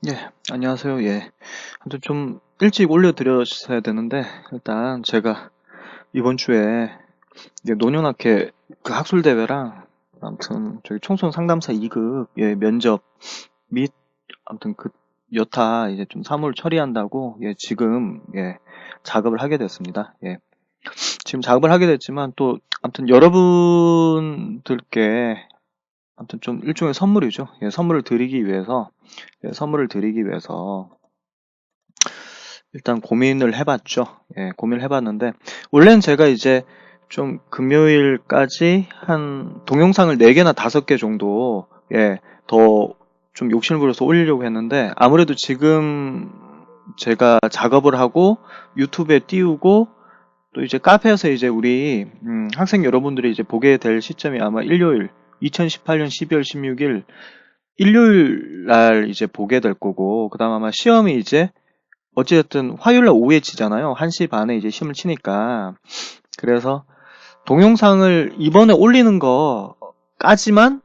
예, 안녕하세요. 예. 아무튼 좀 일찍 올려드렸어야 되는데, 일단 제가 이번 주에 이제 노년학회 그 학술대회랑, 아무튼 저기 청소년 상담사 2급, 예, 면접 및, 아무튼 그 여타 이제 좀 사무를 처리한다고, 예, 지금, 예, 작업을 하게 됐습니다. 예. 지금 작업을 하게 됐지만 또, 아무튼 여러분들께, 아무튼 좀 일종의 선물이죠. 예, 선물을 드리기 위해서, 일단 고민을 해봤죠. 예, 고민을 해봤는데, 원래는 제가 이제 좀 금요일까지 한 동영상을 4개나 5개 정도, 예, 더 좀 욕심을 부려서 올리려고 했는데, 아무래도 지금 제가 작업을 하고 유튜브에 띄우고, 또 이제 카페에서 이제 우리, 학생 여러분들이 이제 보게 될 시점이 아마 일요일, 2018년 12월 16일, 일요일 날 이제 보게 될 거고, 그 다음 아마 시험이 이제 어찌됐든 화요일날 오후에 치잖아요. 1시 반에 이제 시험을 치니까. 그래서 동영상을 이번에 올리는 거까지만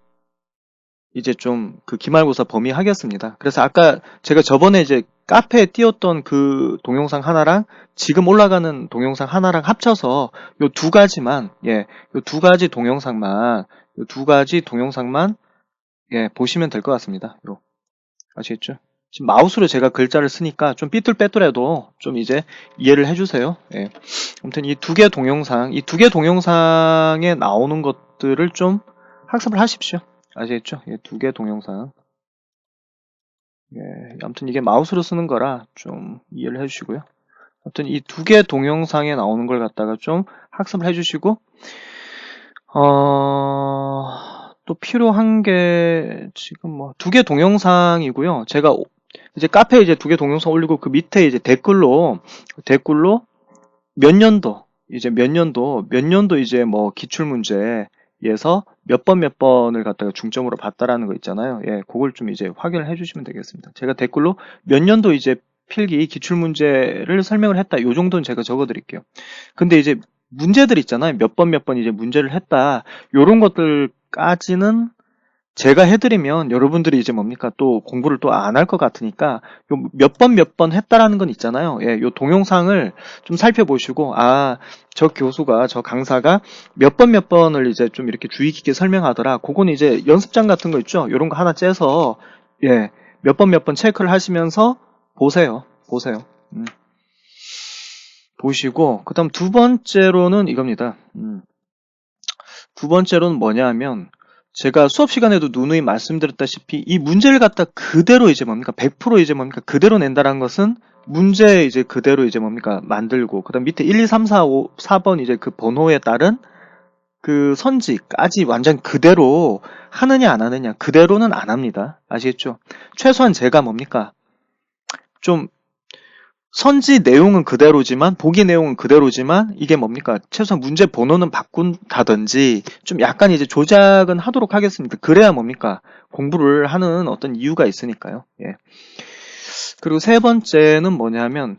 이제 좀 그 기말고사 범위하겠습니다. 그래서 아까 제가 저번에 이제 카페에 띄웠던 그 동영상 하나랑 지금 올라가는 동영상 하나랑 합쳐서 요 두 가지만, 예, 요 두 가지 동영상만, 요 두 가지 동영상만, 예, 보시면 될 것 같습니다. 아시겠죠? 지금 마우스로 제가 글자를 쓰니까 좀 삐뚤빼뚤해도 좀 이제 이해를 해주세요. 예. 아무튼 이 두 개 동영상에 나오는 것들을 좀 학습을 하십시오. 아시겠죠? 예, 두 개 동영상. 예, 아무튼 이게 마우스로 쓰는 거라 좀 이해를 해주시고요. 아무튼 이 두 개 동영상에 나오는 걸 갖다가 좀 학습을 해주시고, 또 필요한 게 지금 뭐 두 개 동영상이고요. 제가 이제 카페에 이제 두 개 동영상 올리고 그 밑에 이제 댓글로 몇 년도 이제 뭐 기출 문제에서 몇 번을 갖다가 중점으로 봤다라는 거 있잖아요. 예, 그걸 좀 이제 확인을 해주시면 되겠습니다. 제가 댓글로 몇 년도 이제 필기 기출 문제를 설명을 했다. 요 정도는 제가 적어드릴게요. 근데 이제 문제들 있잖아요. 몇 번 이제 문제를 했다. 요런 것들까지는 제가 해드리면 여러분들이 이제 뭡니까 또 공부를 또 안 할 것 같으니까 요 몇 번 했다라는 건 있잖아요. 예, 요 동영상을 좀 살펴보시고 저 교수가 저 강사가 몇 번을 이제 좀 이렇게 주의 깊게 설명하더라. 그건 이제 연습장 같은 거 있죠. 요런 거 하나 째서 예, 몇 번 체크를 하시면서 보세요. 보시고 그다음 두 번째로는 이겁니다. 두 번째로는 뭐냐 하면 제가 수업 시간에도 누누이 말씀드렸다시피 이 문제를 갖다 그대로 이제 뭡니까 100% 이제 뭡니까 그대로 낸다는 것은 문제 이제 그대로 이제 뭡니까 만들고 그다음 밑에 1, 2, 3, 4, 5, 4번 이제 그 번호에 따른 그 선지까지 완전 그대로 하느냐 안 하느냐 그대로는 안 합니다. 아시겠죠? 최소한 제가 뭡니까 좀 선지 내용은 그대로지만 보기 내용은 그대로지만 이게 뭡니까 최소한 문제 번호는 바꾼다든지 좀 약간 이제 조작은 하도록 하겠습니다. 그래야 뭡니까 공부를 하는 어떤 이유가 있으니까요. 예. 그리고 세 번째는 뭐냐면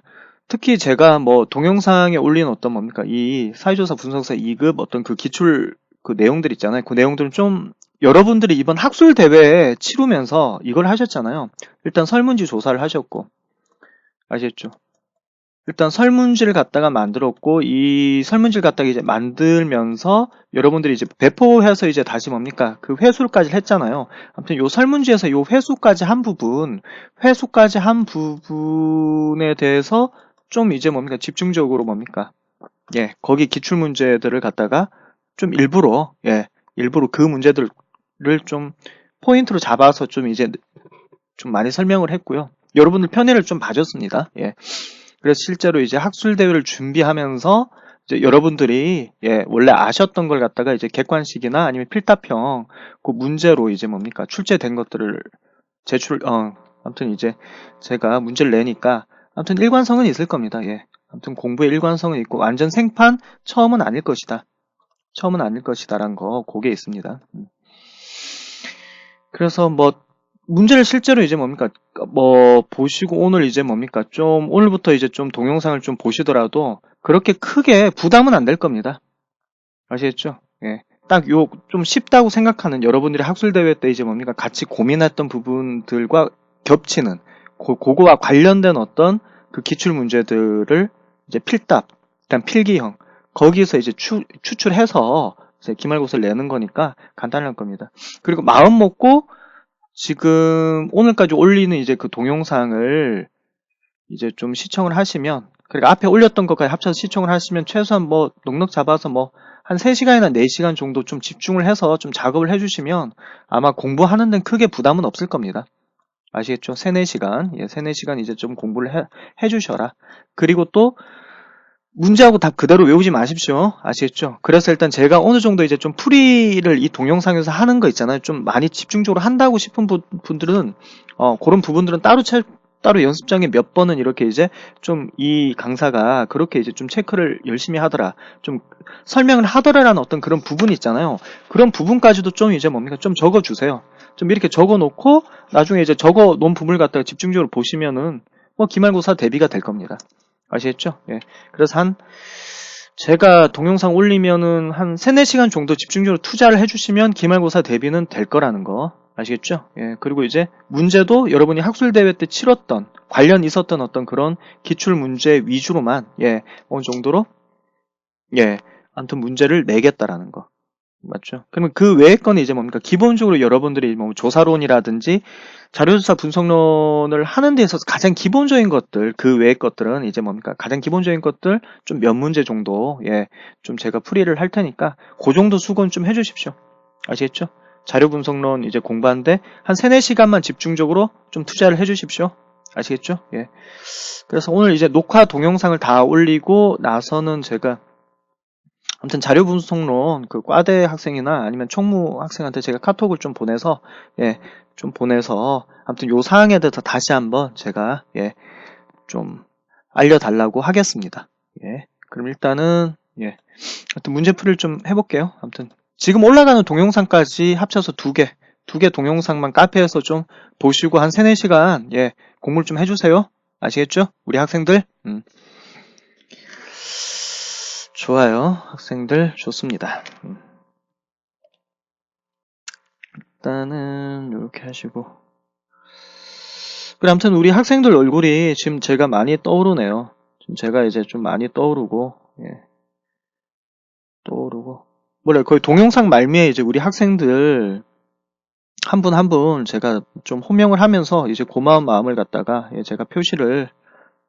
특히 제가 뭐 동영상에 올린 어떤 뭡니까 이 사회조사 분석사 2급 어떤 그 기출 그 내용들 있잖아요. 그 내용들은 좀 여러분들이 이번 학술 대회에 치르면서 이걸 하셨잖아요. 일단 설문지 조사를 하셨고 아시겠죠? 일단 설문지를 갖다가 만들었고 이 설문지를 갖다가 이제 만들면서 여러분들이 이제 배포해서 이제 다시 뭡니까 그 회수까지 했잖아요. 아무튼 요 설문지에서 요 회수까지 한 부분에 대해서 좀 이제 뭡니까 집중적으로 뭡니까 거기 기출 문제들을 갖다가 좀 일부러 그 문제들을 좀 포인트로 잡아서 좀 이제 좀 많이 설명을 했고요. 여러분들 편의를 좀 봐줬습니다. 예. 그래서 실제로 이제 학술 대회를 준비하면서 이제 여러분들이 원래 아셨던 걸 갖다가 이제 객관식이나 아니면 필답형 그 문제로 이제 뭡니까 출제된 것들을 아무튼 이제 제가 문제를 내니까 아무튼 일관성은 있을 겁니다. 예. 아무튼 공부에 일관성은 있고 완전 생판 처음은 아닐 것이다. 처음은 아닐 것이다라는 거 그게 있습니다. 그래서 뭐 문제를 실제로 이제 뭡니까 뭐 보시고 오늘 이제 뭡니까 좀 오늘부터 이제 좀 동영상을 좀 보시더라도 그렇게 크게 부담은 안 될 겁니다. 아시겠죠? 예. 딱 좀 쉽다고 생각하는 여러분들이 학술대회 때 이제 뭡니까 같이 고민했던 부분들과 겹치는 그거와 관련된 어떤 그 기출 문제들을 이제 필답, 일단 필기형 거기서 이제 추출해서 이제 기말고사를 내는 거니까 간단할 겁니다. 그리고 마음 먹고 지금 오늘까지 올리는 이제 그 동영상을 이제 좀 시청을 하시면, 그러니까 앞에 올렸던 것까지 합쳐서 시청을 하시면 최소한 뭐 넉넉 잡아서 뭐 한 3시간이나 4시간 정도 좀 집중을 해서 좀 작업을 해주시면 아마 공부하는 데는 크게 부담은 없을 겁니다. 아시겠죠? 3, 4시간. 예, 3, 4시간 이제 좀 공부를 해주셔라. 그리고 또 문제하고 답 그대로 외우지 마십시오. 아시겠죠? 그래서 일단 제가 어느 정도 이제 좀 풀이를 이 동영상에서 하는 거 있잖아요. 좀 많이 집중적으로 한다고 싶은 분들은, 그런 부분들은 따로 연습장에 몇 번은 이렇게 이제 좀 이 강사가 그렇게 이제 좀 체크를 열심히 하더라. 좀 설명을 하더라라는 어떤 그런 부분이 있잖아요. 그런 부분까지도 좀 이제 뭡니까? 좀 적어주세요. 좀 이렇게 적어놓고 나중에 이제 적어놓은 부분을 갖다가 집중적으로 보시면은 뭐 기말고사 대비가 될 겁니다. 아시겠죠? 예. 그래서 제가 동영상 올리면은 한 3, 4시간 정도 집중적으로 투자를 해주시면 기말고사 대비는 될 거라는 거. 아시겠죠? 예. 그리고 이제 문제도 여러분이 학술대회 때 치렀던, 관련 있었던 어떤 그런 기출 문제 위주로만, 예, 어느 정도로, 예, 아무튼 문제를 내겠다라는 거. 맞죠? 그러면 그 외의 거는 이제 뭡니까? 기본적으로 여러분들이 뭐 조사론이라든지 자료조사 분석론을 하는 데 있어서 가장 기본적인 것들, 그 외의 것들은 이제 뭡니까? 가장 기본적인 것들 좀 몇 문제 정도, 예, 좀 제가 풀이를 할 테니까 그 정도 수고는 좀 해주십시오. 아시겠죠? 자료 분석론 이제 공부하는데 한 3, 4시간만 집중적으로 좀 투자를 해주십시오. 아시겠죠? 예. 그래서 오늘 이제 녹화 동영상을 다 올리고 나서는 제가 아무튼 자료 분석론 그 과대 학생이나 아니면 총무 학생한테 제가 카톡을 좀 보내서, 예, 좀 보내서 아무튼 요 사항에 대해서 다시 한번 제가, 예, 좀 알려달라고 하겠습니다. 예. 그럼 일단은, 예, 아무튼 문제풀이를 좀 해볼게요. 아무튼 지금 올라가는 동영상까지 합쳐서 두 개 동영상만 카페에서 좀 보시고 한 3, 4시간, 예, 공부를 좀 해주세요. 아시겠죠? 우리 학생들. 좋아요. 학생들 좋습니다. 일단은 이렇게 하시고, 그래, 아무튼 우리 학생들 얼굴이 지금 제가 많이 떠오르네요. 지금 제가 이제 좀 많이 떠오르고, 예, 뭐래, 거의 동영상 말미에 이제 우리 학생들 한 분 한 분 제가 좀 호명을 하면서 이제 고마운 마음을 갖다가, 예, 제가 표시를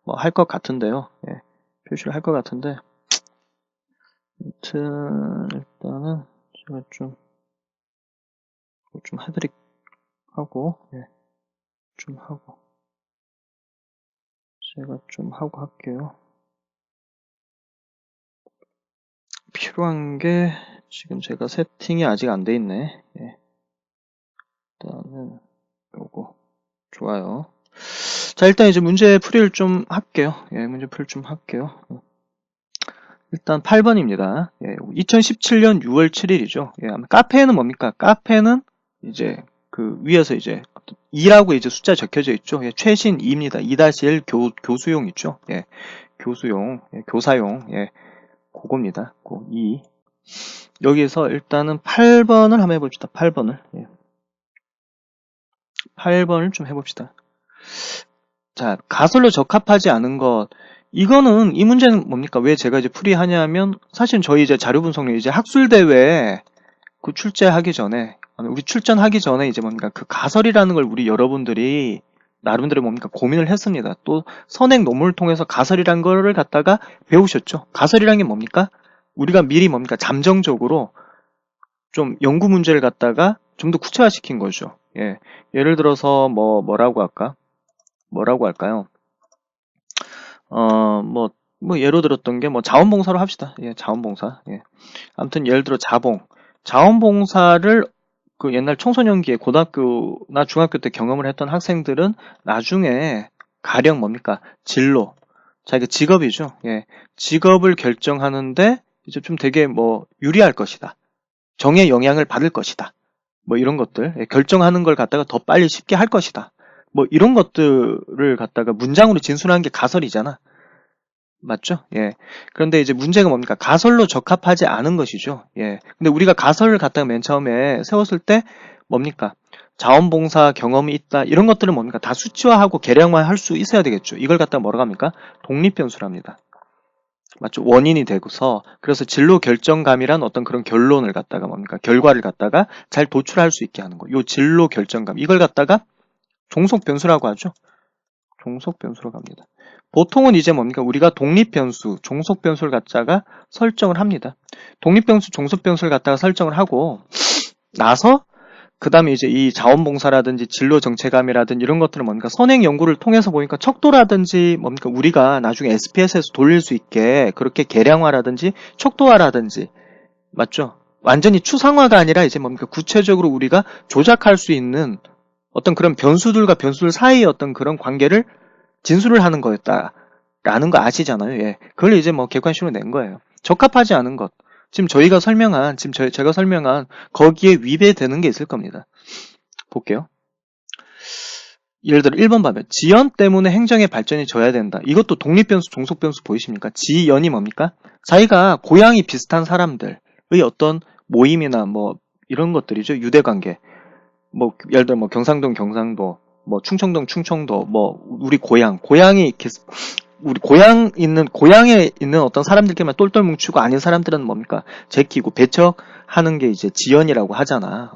뭐 할 것 같은데요. 예, 표시를 할 것 같은데, 아무튼 일단은 제가 좀 하고, 예, 좀 하고, 제가 좀 하고 할게요. 필요한 게 지금 제가 세팅이 아직 안 돼 있네. 예. 일단은 요거 좋아요. 자, 일단 이제 문제 풀이를 좀 할게요. 예, 문제 풀이 좀 할게요. 일단 8번입니다. 예, 2017년 6월 7일이죠. 예, 카페는 뭡니까? 카페는 이제 그 위에서 이제 2라고 이제 숫자 적혀져 있죠. 예, 최신 2입니다. 2-1 교수용 있죠. 예, 교수용, 예, 교사용, 예, 그겁니다. 2. 여기서 일단은 8번을 한번 해봅시다. 8번을. 예. 8번을 좀 해봅시다. 자, 가설로 적합하지 않은 것. 이거는, 이 문제는 뭡니까? 왜 제가 이제 풀이하냐면, 사실 저희 이제 자료 분석률 이제 학술대회 그 출제하기 전에, 우리 출전하기 전에 이제 뭡니까? 그 가설이라는 걸 우리 여러분들이 나름대로 뭡니까? 고민을 했습니다. 또 선행 논문을 통해서 가설이라는 거를 갖다가 배우셨죠? 가설이라는 게 뭡니까? 우리가 미리 뭡니까? 잠정적으로 좀 연구 문제를 갖다가 좀 더 구체화시킨 거죠. 예. 예를 들어서 뭐라고 할까요? 예로 들었던 게 자원봉사로 합시다. 예, 자원봉사. 예. 아무튼 예를 들어 자원봉사를 그 옛날 청소년기에 고등학교나 중학교 때 경험을 했던 학생들은 나중에 가령 뭡니까? 진로. 자기가 직업이죠. 예. 직업을 결정하는데 이제 좀 되게 유리할 것이다. 정의 영향을 받을 것이다. 이런 것들, 예, 결정하는 걸 갖다가 더 빨리 쉽게 할 것이다. 이런 것들을 갖다가 문장으로 진술하는 게 가설이잖아. 맞죠? 예. 그런데 이제 문제가 뭡니까? 가설로 적합하지 않은 것이죠. 예. 근데 우리가 가설을 갖다가 맨 처음에 세웠을 때 뭡니까? 자원봉사 경험이 있다. 이런 것들은 뭡니까? 다 수치화하고 계량화할 수 있어야 되겠죠. 이걸 갖다가 뭐라고 합니까? 독립변수랍니다. 맞죠? 원인이 되고서 그래서 진로 결정감이란 어떤 그런 결론을 갖다가 뭡니까? 결과를 갖다가 잘 도출할 수 있게 하는 거. 요 진로 결정감 이걸 갖다가 종속변수라고 하죠. 종속변수로 갑니다. 보통은 이제 뭡니까? 우리가 독립변수, 종속변수를 갖다가 설정을 합니다. 독립변수, 종속변수를 갖다가 설정을 하고 나서 그 다음에 이제 이 자원봉사라든지 진로정체감이라든지 이런 것들은 뭡니까? 선행 연구를 통해서 보니까 척도라든지 뭡니까? 우리가 나중에 SPS에서 돌릴 수 있게 그렇게 계량화라든지 척도화라든지 맞죠? 완전히 추상화가 아니라 이제 뭡니까? 구체적으로 우리가 조작할 수 있는 어떤 그런 변수들과 변수들 사이의 어떤 그런 관계를 진술을 하는 거였다라는 거 아시잖아요. 예. 그걸 이제 뭐 객관식으로 낸 거예요. 적합하지 않은 것. 지금 제가 설명한 거기에 위배되는 게 있을 겁니다. 볼게요. 예를 들어 1번 봐면 지연 때문에 행정의 발전이 져야 된다. 이것도 독립변수, 종속변수 보이십니까? 지연이 뭡니까? 자기가 고향이 비슷한 사람들의 어떤 모임이나 뭐 이런 것들이죠. 유대관계. 뭐 예를 들어 뭐 경상도, 뭐 충청도, 뭐 우리 고향이 우리 고향에 있는 어떤 사람들끼리만 똘똘 뭉치고 아닌 사람들은 뭡니까? 제끼고 배척하는 게 이제 지연이라고 하잖아.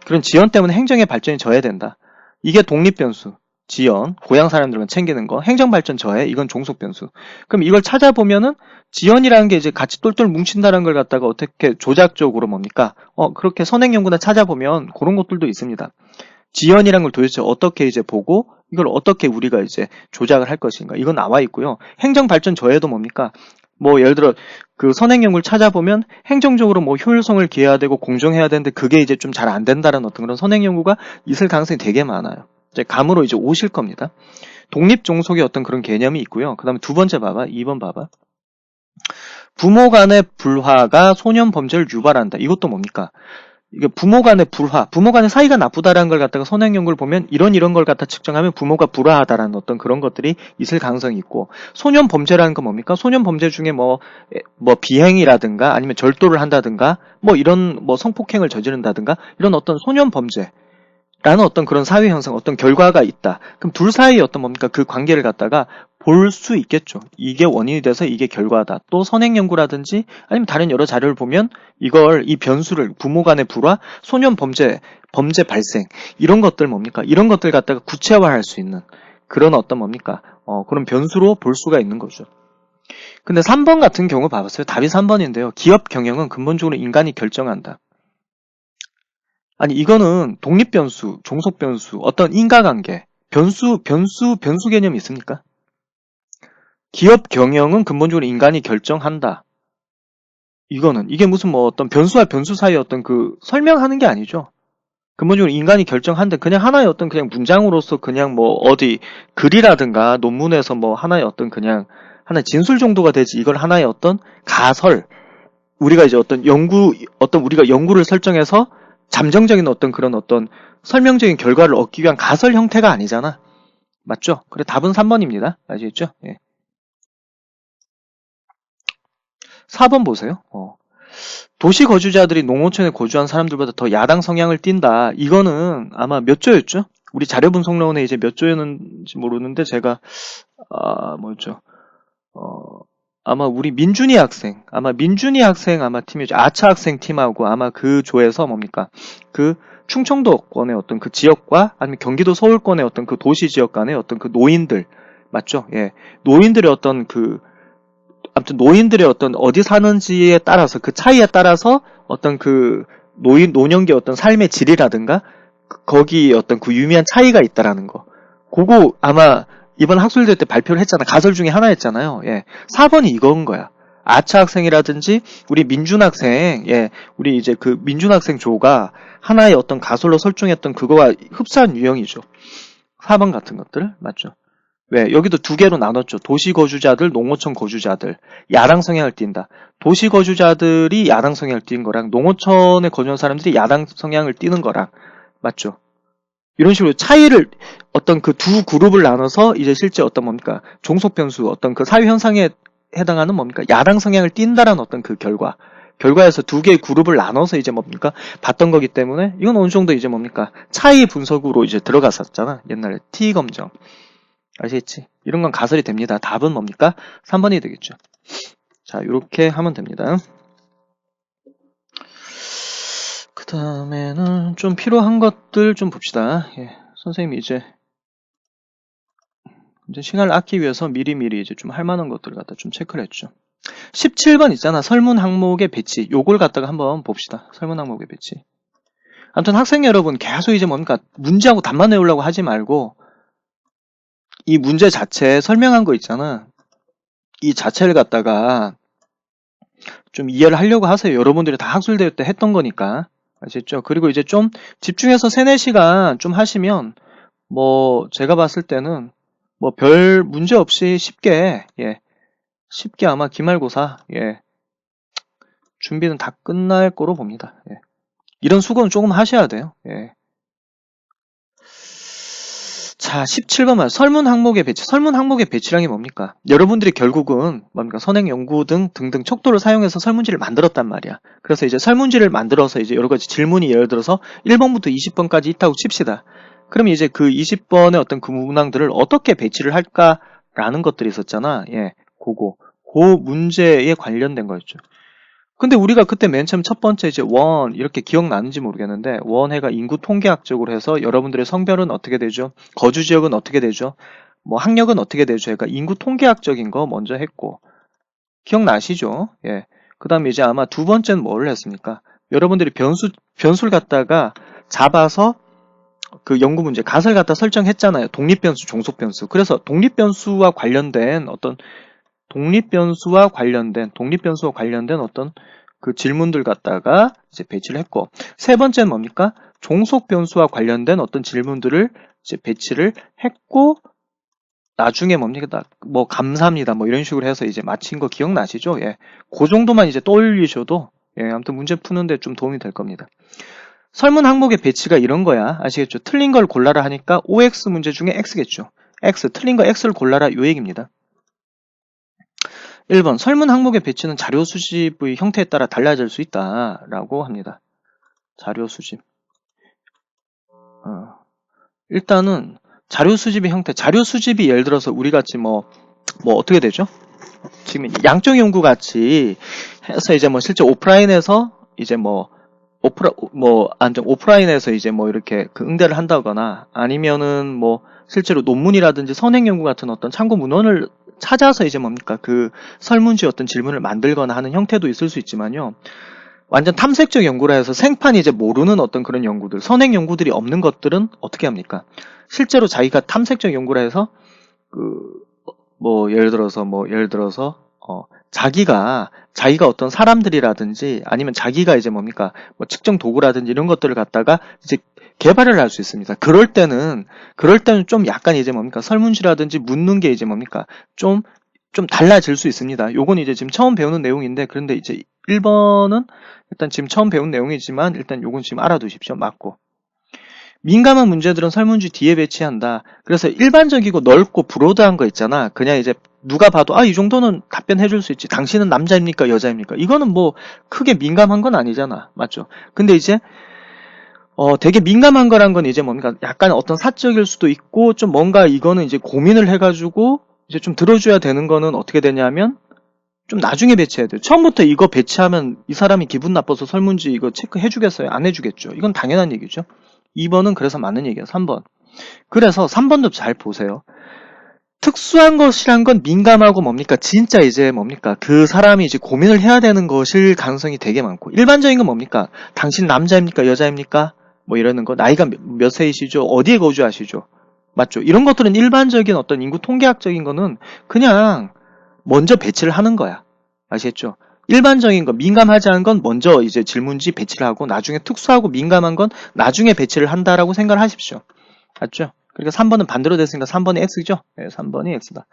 그런 지연 때문에 행정의 발전이 져야 된다. 이게 독립변수. 지연, 고향 사람들만 챙기는 거, 행정 발전 저해, 이건 종속변수. 그럼 이걸 찾아보면은 지연이라는 게 이제 같이 똘똘 뭉친다는 걸 갖다가 어떻게 조작적으로 뭡니까? 그렇게 선행연구나 찾아보면 그런 것들도 있습니다. 지연이란 걸 도대체 어떻게 이제 보고 이걸 어떻게 우리가 이제 조작을 할 것인가 이건 나와 있고요. 행정 발전 저해도 뭡니까? 뭐 예를 들어 그 선행 연구를 찾아보면 행정적으로 뭐 효율성을 기해야 되고 공정해야 되는데 그게 이제 좀 잘 안 된다는 어떤 그런 선행 연구가 있을 가능성이 되게 많아요. 이제 감으로 이제 오실 겁니다. 독립 종속의 어떤 그런 개념이 있고요. 그다음에 두 번째 봐봐. 2번 봐봐. 부모 간의 불화가 소년 범죄를 유발한다. 이것도 뭡니까? 이게 부모 간의 불화, 부모 간의 사이가 나쁘다라는 걸 갖다가 선행 연구를 보면 이런 걸 갖다 측정하면 부모가 불화하다라는 어떤 그런 것들이 있을 가능성이 있고, 소년 범죄라는 건 뭡니까? 소년 범죄 중에 뭐 비행이라든가 아니면 절도를 한다든가 뭐 이런 뭐 성폭행을 저지른다든가 이런 어떤 소년 범죄 라는 어떤 그런 사회 현상, 어떤 결과가 있다. 그럼 둘 사이의 어떤 뭡니까? 그 관계를 갖다가 볼 수 있겠죠. 이게 원인이 돼서 이게 결과다. 또 선행 연구라든지 아니면 다른 여러 자료를 보면 이 변수를 부모 간의 불화, 소년 범죄 발생 이런 것들 뭡니까? 이런 것들 갖다가 구체화할 수 있는 그런 어떤 뭡니까? 그런 변수로 볼 수가 있는 거죠. 근데 3번 같은 경우 봐봤어요. 답이 3번인데요. 기업 경영은 근본적으로 인간이 결정한다. 아니 이거는 독립변수, 종속변수, 어떤 인과관계, 변수 개념이 있습니까? 기업 경영은 근본적으로 인간이 결정한다. 이게 무슨 뭐 어떤 변수와 변수 사이의 어떤 그 설명하는 게 아니죠. 근본적으로 인간이 결정한다. 그냥 하나의 어떤 그냥 문장으로서 그냥 뭐 어디 글이라든가 논문에서 뭐 하나의 어떤 그냥 하나의 진술 정도가 되지. 이걸 하나의 어떤 가설, 우리가 이제 우리가 연구를 설정해서 잠정적인 어떤 그런 어떤 설명적인 결과를 얻기 위한 가설 형태가 아니잖아. 맞죠? 그래 답은 3번입니다. 아시겠죠? 예. 4번 보세요. 도시 거주자들이 농어촌에 거주한 사람들보다 더 야당 성향을 띈다. 이거는 아마 몇 조였죠? 우리 자료 분석론에 이제 몇 조였는지 모르는데 제가 뭐였죠? 아마 우리 민준이 학생 아마 팀이죠. 아차 학생 팀하고 아마 그 조에서 뭡니까? 그 충청도권의 어떤 그 지역과 아니면 경기도 서울권의 어떤 그 도시 지역 간의 어떤 그 노인들 맞죠? 예. 노인들의 어떤 아무튼 노인들의 어떤 어디 사는지에 따라서 그 차이에 따라서 어떤 그 노년기의 어떤 삶의 질이라든가 거기 어떤 그 유의미한 차이가 있다라는 거. 그거 아마 이번 학술대 때 발표를 했잖아. 가설 중에 하나였잖아요. 예. 4번이 이건 거야. 아차 학생이라든지 우리 민준 학생, 예. 우리 이제 그 민준 학생 조가 하나의 어떤 가설로 설정했던 그거와 흡사한 유형이죠. 4번 같은 것들 맞죠? 왜? 여기도 두 개로 나눴죠. 도시 거주자들, 농어촌 거주자들. 야당 성향을 띈다. 도시 거주자들이 야당 성향을 띈 거랑 농어촌에 거주한 사람들이 야당 성향을 띠는 거랑 맞죠? 이런 식으로 차이를 어떤 그 두 그룹을 나눠서 이제 실제 어떤 뭡니까? 종속 변수 어떤 그 사회 현상에 해당하는 뭡니까? 야당 성향을 띈다라는 어떤 그 결과. 결과에서 두 개의 그룹을 나눠서 이제 뭡니까? 봤던 거기 때문에 이건 어느 정도 이제 뭡니까? 차이 분석으로 이제 들어갔었잖아. 옛날에 T 검정. 아시겠지? 이런 건 가설이 됩니다. 답은 뭡니까? 3번이 되겠죠. 자, 이렇게 하면 됩니다. 그 다음에는 좀 필요한 것들 좀 봅시다. 예, 선생님이 이제 시간을 아끼기 위해서 미리미리 이제 좀 할 만한 것들을 갖다 좀 체크를 했죠. 17번 있잖아. 설문 항목의 배치. 요걸 갖다가 한번 봅시다. 설문 항목의 배치. 아무튼 학생 여러분 계속 이제 뭡니까? 문제하고 답만 외우려고 하지 말고 이 문제 자체 설명한 거 있잖아. 이 자체를 갖다가 좀 이해를 하려고 하세요. 여러분들이 다 학술대회 때 했던 거니까. 아시겠죠? 그리고 이제 좀 집중해서 3, 4시간 좀 하시면 뭐 제가 봤을 때는 뭐 별 문제 없이 쉽게 쉽게 아마 기말고사 준비는 다 끝날 거로 봅니다. 이런 수고는 조금 하셔야 돼요. 자, 17번 말 설문 항목의 배치. 설문 항목의 배치란 게 뭡니까? 여러분들이 결국은 뭡니까? 선행 연구 등등 척도를 사용해서 설문지를 만들었단 말이야. 그래서 이제 설문지를 만들어서 이제 여러 가지 질문이 예를 들어서 1번부터 20번까지 있다고 칩시다. 그럼 이제 그 20번의 어떤 그 문항들을 어떻게 배치를 할까라는 것들이 있었잖아. 그 문제에 관련된 거였죠. 근데 우리가 그때 맨 처음 첫 번째 이제 원 이렇게 기억나는지 모르겠는데 원해가 인구 통계학적으로 해서 여러분들의 성별은 어떻게 되죠? 거주 지역은 어떻게 되죠? 뭐 학력은 어떻게 되죠? 그러니까 인구 통계학적인 거 먼저 했고 기억나시죠? 그 다음에 이제 아마 두 번째는 뭘 했습니까? 여러분들이 변수를 갖다가 잡아서 그 연구 문제 가설 갖다 설정했잖아요. 독립변수, 종속변수. 그래서 독립변수와 관련된 어떤 그 질문들 갖다가 이제 배치를 했고, 세 번째는 뭡니까? 종속 변수와 관련된 어떤 질문들을 이제 배치를 했고, 나중에 뭡니까? 뭐 감사합니다. 뭐 이런 식으로 해서 이제 마친 거 기억나시죠? 그 정도만 이제 떠올리셔도 아무튼 문제 푸는데 좀 도움이 될 겁니다. 설문 항목의 배치가 이런 거야. 아시겠죠? 틀린 걸 골라라 하니까 OX 문제 중에 X겠죠. X, 틀린 거 X를 골라라 요 얘기입니다. 1번 설문 항목의 배치는 자료 수집의 형태에 따라 달라질 수 있다라고 합니다. 자료 수집. 일단은 자료 수집의 형태. 자료 수집이 예를 들어서 우리 같이 뭐 어떻게 되죠? 지금 양적 연구 같이 해서 이제 뭐 실제 오프라인에서 이제 오프라인에서 이제 뭐 이렇게 그 응대를 한다거나 아니면은 뭐 실제로 논문이라든지 선행 연구 같은 어떤 참고 문헌을 찾아서 이제 뭡니까? 그 설문지 어떤 질문을 만들거나 하는 형태도 있을 수 있지만요. 완전 탐색적 연구라 해서 생판 이제 모르는 어떤 그런 연구들, 선행 연구들이 없는 것들은 어떻게 합니까? 실제로 자기가 탐색적 연구라 해서 예를 들어서 자기가 어떤 사람들이라든지 아니면 자기가 이제 뭡니까? 뭐 측정 도구라든지 이런 것들을 갖다가 이제 개발을 할 수 있습니다. 그럴 때는 좀 약간 이제 뭡니까? 설문지라든지 묻는 게 이제 뭡니까? 좀 달라질 수 있습니다. 요건 이제 지금 처음 배우는 내용인데, 그런데 이제 1번은 일단 지금 처음 배운 내용이지만 일단 요건 지금 알아두십시오. 맞고. 민감한 문제들은 설문지 뒤에 배치한다. 그래서 일반적이고 넓고 브로드한 거 있잖아. 그냥 이제 누가 봐도 이 정도는 답변해 줄 수 있지. 당신은 남자입니까? 여자입니까? 이거는 뭐 크게 민감한 건 아니잖아. 맞죠? 근데 이제 되게 민감한 거란 건 이제 뭡니까? 약간 어떤 사적일 수도 있고, 좀 뭔가 이거는 이제 고민을 해가지고, 이제 좀 들어줘야 되는 거는 어떻게 되냐면, 좀 나중에 배치해야 돼요. 처음부터 이거 배치하면 이 사람이 기분 나빠서 설문지 이거 체크해 주겠어요? 안 해주겠죠? 이건 당연한 얘기죠. 2번은 그래서 맞는 얘기예요. 3번. 그래서 3번도 잘 보세요. 특수한 것이란 건 민감하고 뭡니까? 진짜 이제 뭡니까? 그 사람이 이제 고민을 해야 되는 것일 가능성이 되게 많고, 일반적인 건 뭡니까? 당신 남자입니까? 여자입니까? 뭐 이러는 거, 나이가 몇 세이시죠? 어디에 거주하시죠? 맞죠? 이런 것들은 일반적인 어떤 인구 통계학적인 거는 그냥 먼저 배치를 하는 거야. 아시겠죠? 일반적인 거, 민감하지 않은 건 먼저 이제 질문지 배치를 하고, 나중에 특수하고 민감한 건 나중에 배치를 한다라고 생각을 하십시오. 맞죠? 그러니까 3번은 반대로 됐으니까 3번이 X죠? 3번이 X다.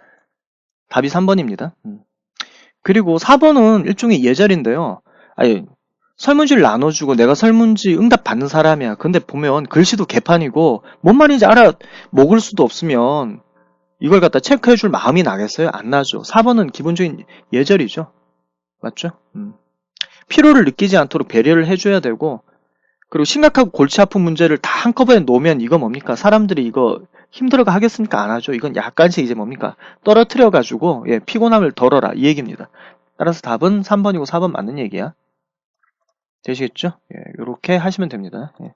답이 3번입니다. 그리고 4번은 일종의 예절인데요. 설문지를 나눠주고 내가 설문지 응답 받는 사람이야. 근데 보면 글씨도 개판이고 뭔 말인지 먹을 수도 없으면 이걸 갖다 체크해줄 마음이 나겠어요? 안 나죠. 4번은 기본적인 예절이죠. 맞죠? 피로를 느끼지 않도록 배려를 해줘야 되고, 그리고 심각하고 골치 아픈 문제를 다 한꺼번에 놓으면 이거 뭡니까? 사람들이 이거 힘들어가 하겠습니까? 안 하죠. 이건 약간씩 이제 뭡니까? 떨어뜨려가지고, 예, 피곤함을 덜어라. 이 얘기입니다. 따라서 답은 3번이고 4번 맞는 얘기야. 되시겠죠? 예, 요렇게 하시면 됩니다. 예.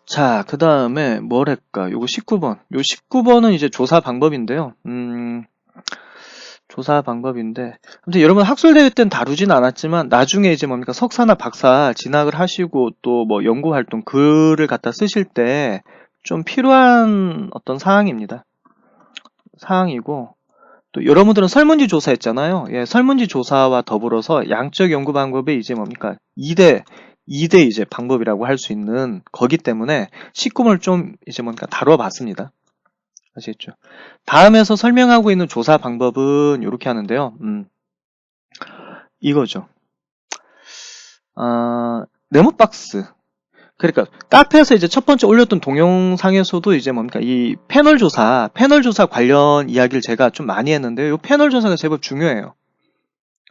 자, 그 다음에 뭐랄까? 요거 19번. 요 19번은 이제 조사 방법인데요. 조사 방법인데. 아무튼 여러분 학술대회 때는 다루진 않았지만, 나중에 이제 뭡니까? 석사나 박사 진학을 하시고 또 뭐 연구활동 글을 갖다 쓰실 때 좀 필요한 어떤 사항입니다. 사항이고, 또 여러분들은 설문지 조사했잖아요. 예, 설문지 조사와 더불어서 양적 연구 방법이 이제 뭡니까? 2대 이제 방법이라고 할 수 있는 거기 때문에 19번을 좀 이제 뭡니까? 다뤄봤습니다. 아시겠죠? 다음에서 설명하고 있는 조사 방법은 이렇게 하는데요. 이거죠. 네모박스. 그러니까 카페에서 이제 첫 번째 올렸던 동영상에서도 이제 뭡니까? 이 패널 조사 관련 이야기를 제가 좀 많이 했는데요. 이 패널 조사가 제법 중요해요.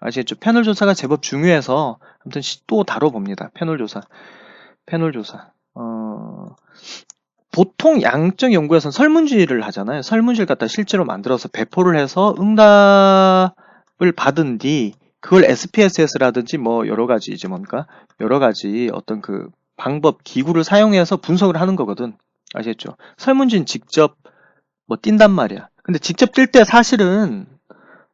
아시겠죠? 패널 조사가 제법 중요해서 아무튼 또 다뤄봅니다. 패널 조사. 보통 양적 연구에서는 설문지를 하잖아요. 설문지를 갖다 실제로 만들어서 배포를 해서 응답을 받은 뒤 그걸 SPSS라든지 뭐 여러 가지 이제 뭡니까? 여러 가지 어떤 그 방법, 기구를 사용해서 분석을 하는 거거든. 아시겠죠? 설문지는 직접 뭐 뛴단 말이야. 근데 직접 뛸 때 사실은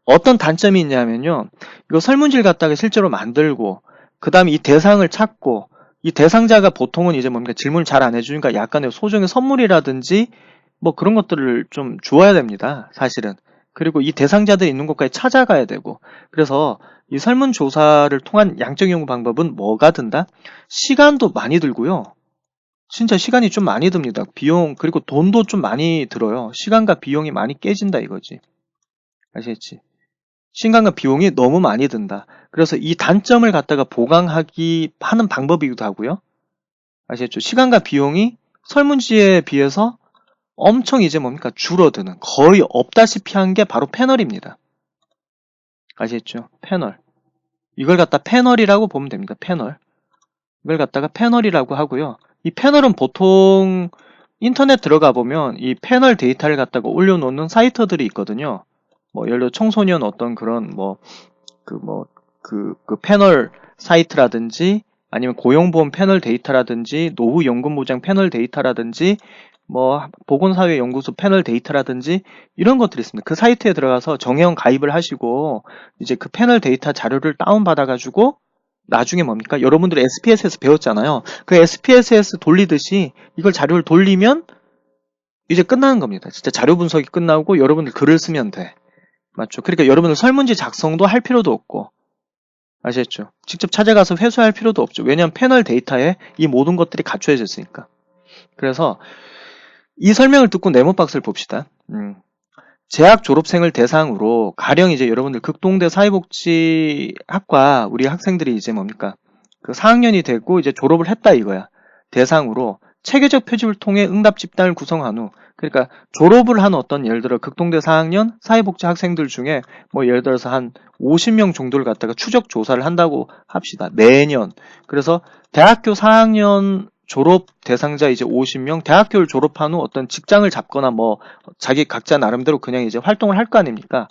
어떤 단점이 있냐면요. 이거 설문지를 갖다가 실제로 만들고 그 다음에 이 대상을 찾고 이 대상자가 보통은 이제 뭡니까 질문을 잘 안 해주니까 약간의 소정의 선물이라든지 뭐 그런 것들을 좀 주어야 됩니다. 사실은. 그리고 이 대상자들이 있는 곳까지 찾아가야 되고 그래서 이 설문조사를 통한 양적 연구 방법은 뭐가 든다? 시간도 많이 들고요. 진짜 시간이 좀 많이 듭니다. 비용 그리고 돈도 좀 많이 들어요. 시간과 비용이 많이 깨진다 이거지. 아시겠지? 시간과 비용이 너무 많이 든다. 그래서 이 단점을 갖다가 보강하기 하는 방법이기도 하고요. 아시겠죠? 시간과 비용이 설문지에 비해서 엄청 이제 뭡니까? 줄어드는 거의 없다시피 한 게 바로 패널입니다. 아시겠죠? 패널. 이걸 갖다 패널이라고 보면 됩니다. 패널. 이걸 갖다가 패널이라고 하고요. 이 패널은 보통 인터넷 들어가 보면 이 패널 데이터를 갖다가 올려놓는 사이트들이 있거든요. 뭐 예를 들어 청소년 어떤 그런 그 패널 사이트라든지 아니면 고용보험 패널 데이터라든지 노후 연금 보장 패널 데이터라든지 뭐 보건사회연구소 패널 데이터라든지 이런 것들이 있습니다. 그 사이트에 들어가서 정회원 가입을 하시고 이제 그 패널 데이터 자료를 다운받아 가지고 나중에 뭡니까? 여러분들이 SPSS 배웠잖아요. 그 SPSS 돌리듯이 이걸 자료를 돌리면 이제 끝나는 겁니다. 진짜 자료 분석이 끝나고 여러분들 글을 쓰면 돼. 맞죠? 그러니까 여러분들 설문지 작성도 할 필요도 없고 아시겠죠? 직접 찾아가서 회수할 필요도 없죠. 왜냐하면 패널 데이터에 이 모든 것들이 갖춰져 있으니까. 그래서 이 설명을 듣고 네모박스를 봅시다. 재학 졸업생을 대상으로 가령 이제 여러분들 극동대 사회복지학과 우리 학생들이 이제 뭡니까? 그 4학년이 되고 이제 졸업을 했다 이거야. 대상으로 체계적 표집을 통해 응답 집단을 구성한 후 그러니까 졸업을 한 어떤 예를 들어 극동대 4학년 사회복지 학생들 중에 뭐 예를 들어서 한 50명 정도를 갖다가 추적 조사를 한다고 합시다. 매년. 그래서 대학교 4학년 졸업 대상자 이제 50명, 대학교를 졸업한 후 어떤 직장을 잡거나 뭐 자기 각자 나름대로 그냥 이제 활동을 할 거 아닙니까?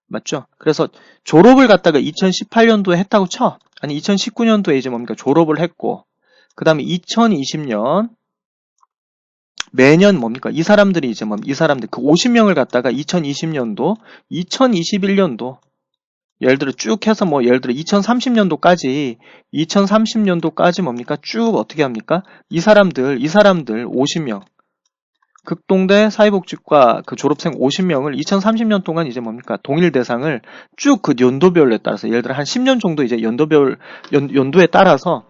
맞죠? 그래서 졸업을 갖다가 2018년도에 했다고 쳐. 아니 2019년도에 이제 뭡니까? 졸업을 했고 그 다음에 2020년 매년 뭡니까? 이 사람들이 이제 이 사람들 그 50명을 갖다가 2020년도, 2021년도 예를 들어 쭉 해서 뭐 예를 들어 2030년도까지 뭡니까? 쭉 어떻게 합니까? 이 사람들 50명 극동대 사회복지과 그 졸업생 50명을 2030년 동안 이제 뭡니까? 동일 대상을 쭉 그 연도별에 따라서 예를 들어 한 10년 정도 이제 연도에 따라서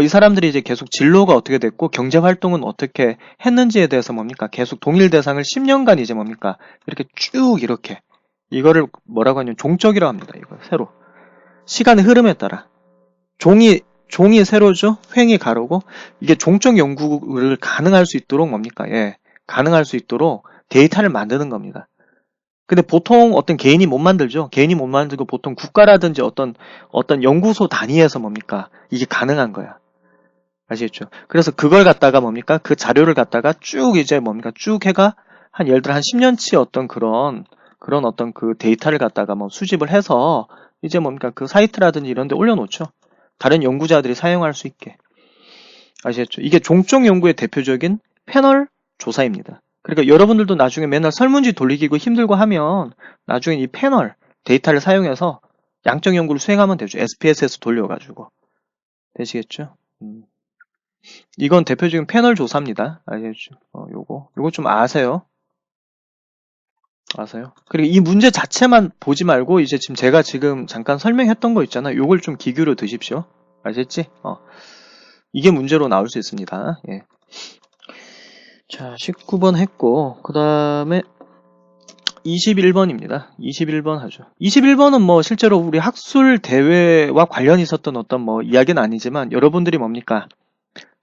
이 사람들이 이제 계속 진로가 어떻게 됐고 경제 활동은 어떻게 했는지에 대해서 뭡니까? 계속 동일 대상을 10년간 이제 뭡니까? 이렇게 쭉 이렇게 이거를 뭐라고 하냐면 종적이라고 합니다. 이거 세로. 시간의 흐름에 따라 종이 세로죠. 횡이 가로고 이게 종적 연구를 가능할 수 있도록 뭡니까? 예. 가능할 수 있도록 데이터를 만드는 겁니다. 근데 보통 어떤 개인이 못 만들죠. 개인이 못 만들고 보통 국가라든지 어떤 연구소 단위에서 뭡니까? 이게 가능한 거야. 아시겠죠? 그래서 그걸 갖다가 뭡니까? 그 자료를 갖다가 쭉 이제 뭡니까? 쭉 해가 한 예를 들어 한 10년치 어떤 그런 어떤 그 데이터를 갖다가 뭐 수집을 해서 이제 뭡니까? 그 사이트라든지 이런 데 올려놓죠. 다른 연구자들이 사용할 수 있게. 아시겠죠? 이게 종적 연구의 대표적인 패널 조사입니다. 그러니까 여러분들도 나중에 맨날 설문지 돌리기고 힘들고 하면 나중에 이 패널 데이터를 사용해서 양적 연구를 수행하면 되죠. SPSS 돌려가지고. 되시겠죠? 이건 대표적인 패널 조사입니다. 아시겠죠? 요거 좀 아세요? 아세요? 그리고 이 문제 자체만 보지 말고 이제 제가 지금 잠깐 설명했던 거 있잖아요. 요걸 좀 귀 기울여 드십시오. 아셨지? 이게 문제로 나올 수 있습니다. 예. 자, 19번 했고, 그 다음에 21번입니다. 21번 하죠. 21번은 뭐 실제로 우리 학술 대회와 관련이 있었던 어떤 뭐 이야기는 아니지만 여러분들이 뭡니까?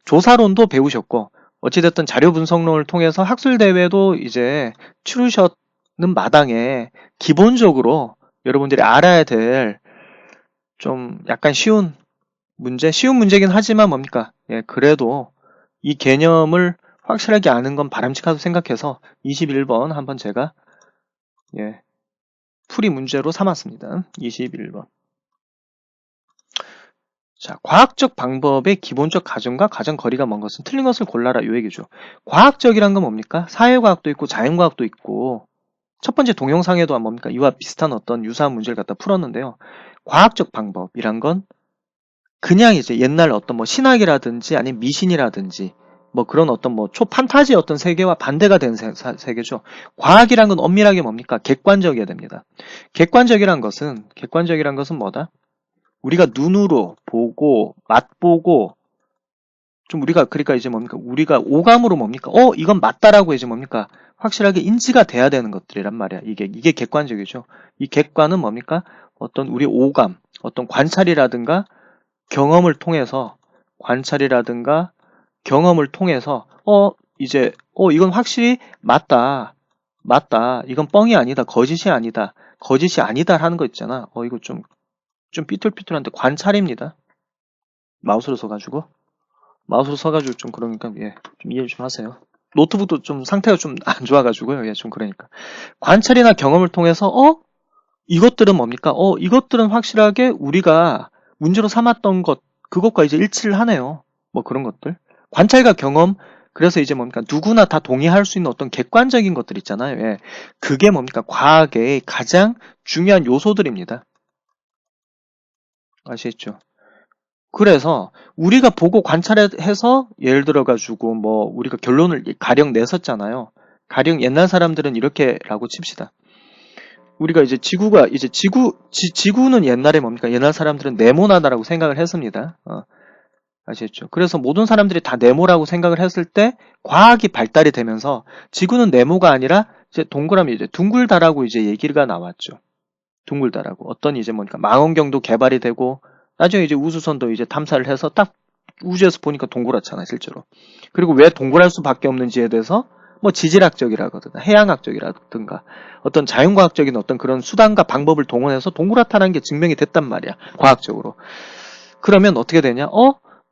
조사론도 배우셨고, 어찌됐든 자료 분석론을 통해서 학술 대회도 이제 치르셨는 마당에 기본적으로 여러분들이 알아야 될 좀 약간 쉬운 문제긴 하지만 뭡니까? 예, 그래도 이 개념을 확실하게 아는 건 바람직하다고 생각해서 21번 한번 제가 예, 풀이 문제로 삼았습니다. 21번. 자, 과학적 방법의 기본적 가정과 가정 거리가 먼 것은 틀린 것을 골라라 요 얘기죠. 과학적이란 건 뭡니까? 사회과학도 있고 자연과학도 있고 첫 번째 동영상에도 뭡니까? 이와 비슷한 어떤 유사한 문제를 갖다 풀었는데요. 과학적 방법이란 건 그냥 이제 옛날 어떤 뭐 신학이라든지 아니면 미신이라든지 뭐 그런 어떤 뭐 초판타지 어떤 세계와 반대가 되는 세계죠. 과학이란 건 엄밀하게 뭡니까? 객관적이어야 됩니다. 객관적이란 것은 뭐다? 우리가 눈으로 보고 맛보고 좀 우리가 그러니까 이제 뭡니까? 우리가 오감으로 뭡니까? 이건 맞다라고 이제 뭡니까? 확실하게 인지가 돼야 되는 것들이란 말이야. 이게 객관적이죠. 이 객관은 뭡니까? 어떤 우리 오감, 어떤 관찰이라든가 경험을 통해서 이건 확실히 맞다. 이건 뻥이 아니다. 거짓이 아니다 하는 거 있잖아. 이거 좀 삐뚤삐뚤한데 관찰입니다. 마우스로 써가지고 좀 그러니까 예, 좀 이해 좀 하세요. 노트북도 좀 상태가 좀 안 좋아가지고요. 예, 좀 그러니까 관찰이나 경험을 통해서 이것들은 뭡니까? 이것들은 확실하게 우리가 문제로 삼았던 그것과 이제 일치를 하네요. 뭐 그런 것들. 관찰과 경험, 그래서 이제 뭡니까? 누구나 다 동의할 수 있는 어떤 객관적인 것들 있잖아요. 예. 그게 뭡니까? 과학의 가장 중요한 요소들입니다. 아시겠죠? 그래서 우리가 보고 관찰해서 예를 들어가지고 뭐 우리가 결론을 가령 냈었잖아요. 가령 옛날 사람들은 이렇게라고 칩시다. 우리가 이제 지구는 옛날에 뭡니까? 옛날 사람들은 네모나다라고 생각을 했습니다. 아시겠죠? 그래서 모든 사람들이 다 네모라고 생각을 했을 때 과학이 발달이 되면서 지구는 네모가 아니라 이제 동그라미 이제 둥글다라고 이제 얘기가 나왔죠. 둥글다라고. 어떤 이제 뭡니까? 망원경도 개발이 되고 나중에 이제 우주선도 이제 탐사를 해서 딱 우주에서 보니까 동그랗잖아요, 실제로. 그리고 왜 동그랄 수밖에 없는지에 대해서 뭐 지질학적이라든가 해양학적이라든가 어떤 자연과학적인 어떤 그런 수단과 방법을 동원해서 동그랗다는 게 증명이 됐단 말이야, 과학적으로. 그러면 어떻게 되냐?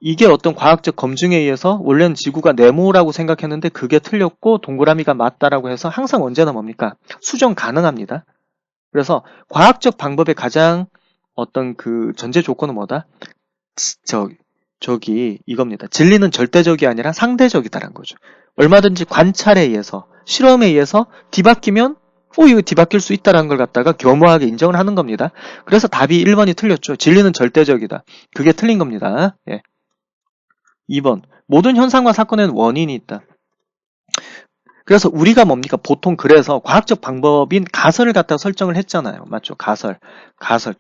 이게 어떤 과학적 검증에 의해서 원래는 지구가 네모라고 생각했는데 그게 틀렸고 동그라미가 맞다라고 해서 항상 언제나 뭡니까? 수정 가능합니다. 그래서 과학적 방법의 가장 어떤 그 전제 조건은 뭐다? 이겁니다. 진리는 절대적이 아니라 상대적이다라는 거죠. 얼마든지 관찰에 의해서, 실험에 의해서 뒤바뀌면 이거 뒤바뀔 수 있다라는 걸 갖다가 겸허하게 인정을 하는 겁니다. 그래서 답이 1번이 틀렸죠. 진리는 절대적이다. 그게 틀린 겁니다. 예. 2번. 모든 현상과 사건에는 원인이 있다. 그래서 우리가 뭡니까? 보통 그래서 과학적 방법인 가설을 갖다 설정을 했잖아요. 맞죠? 가설.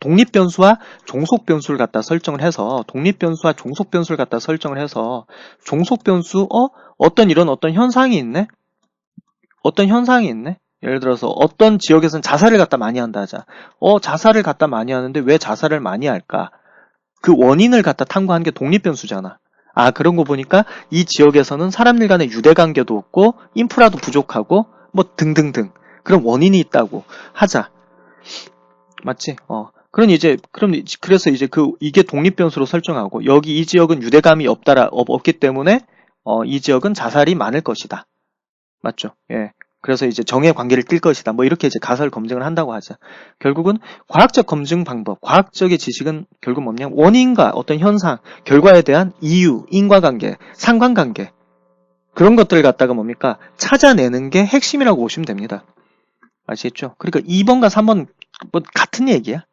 독립변수와 종속변수를 갖다 설정을 해서, 종속변수, 어떤 현상이 있네? 예를 들어서 어떤 지역에서는 자살을 갖다 많이 한다 하자. 자살을 갖다 많이 하는데 왜 자살을 많이 할까? 그 원인을 갖다 탐구하는 게 독립변수잖아. 그런 거 보니까 이 지역에서는 사람들 간의 유대관계도 없고 인프라도 부족하고 뭐 등등등 그럼 원인이 있다고 하자. 맞지? 그래서 이제 이게 독립변수로 설정하고, 여기 이 지역은 유대감이 없기 때문에, 이 지역은 자살이 많을 것이다. 맞죠? 예. 그래서 이제 정의 관계를 띌 것이다. 뭐 이렇게 이제 가설 검증을 한다고 하죠. 결국은 과학적 검증 방법, 과학적의 지식은 결국 뭐냐? 원인과 어떤 현상, 결과에 대한 이유, 인과관계, 상관관계, 그런 것들을 갖다가 뭡니까? 찾아내는 게 핵심이라고 보시면 됩니다. 아시겠죠? 그러니까 2번과 3번 뭐 같은 얘기야.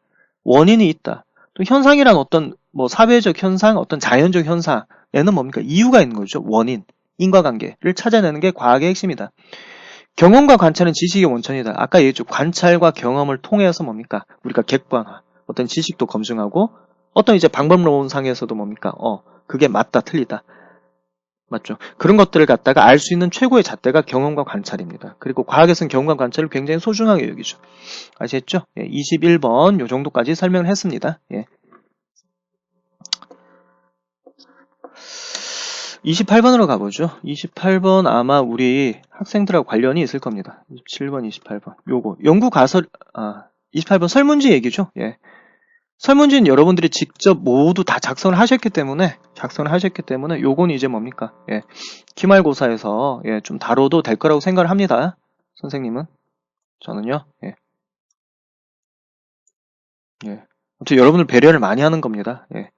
원인이 있다. 또 현상이란 어떤 뭐 사회적 현상, 어떤 자연적 현상에는 뭡니까? 이유가 있는 거죠. 원인, 인과관계를 찾아내는 게 과학의 핵심이다. 경험과 관찰은 지식의 원천이다. 아까 얘기했죠. 관찰과 경험을 통해서 뭡니까? 우리가 객관화, 어떤 지식도 검증하고, 어떤 이제 방법론상에서도 뭡니까? 그게 맞다, 틀리다. 맞죠? 그런 것들을 갖다가 알 수 있는 최고의 잣대가 경험과 관찰입니다. 그리고 과학에서는 경험과 관찰을 굉장히 소중하게 여기죠. 아시겠죠? 예, 21번 요 정도까지 설명을 했습니다. 예. 28번으로 가보죠. 28번 아마 우리 학생들하고 관련이 있을 겁니다. 27번, 28번. 요거. 연구 가설, 28번 설문지 얘기죠. 예. 설문지는 여러분들이 직접 모두 다 작성을 하셨기 때문에, 요건 이제 뭡니까? 예. 기말고사에서, 예, 좀 다뤄도 될 거라고 생각을 합니다. 선생님은. 저는요, 예. 예. 아무튼 여러분들 배려를 많이 하는 겁니다. 예.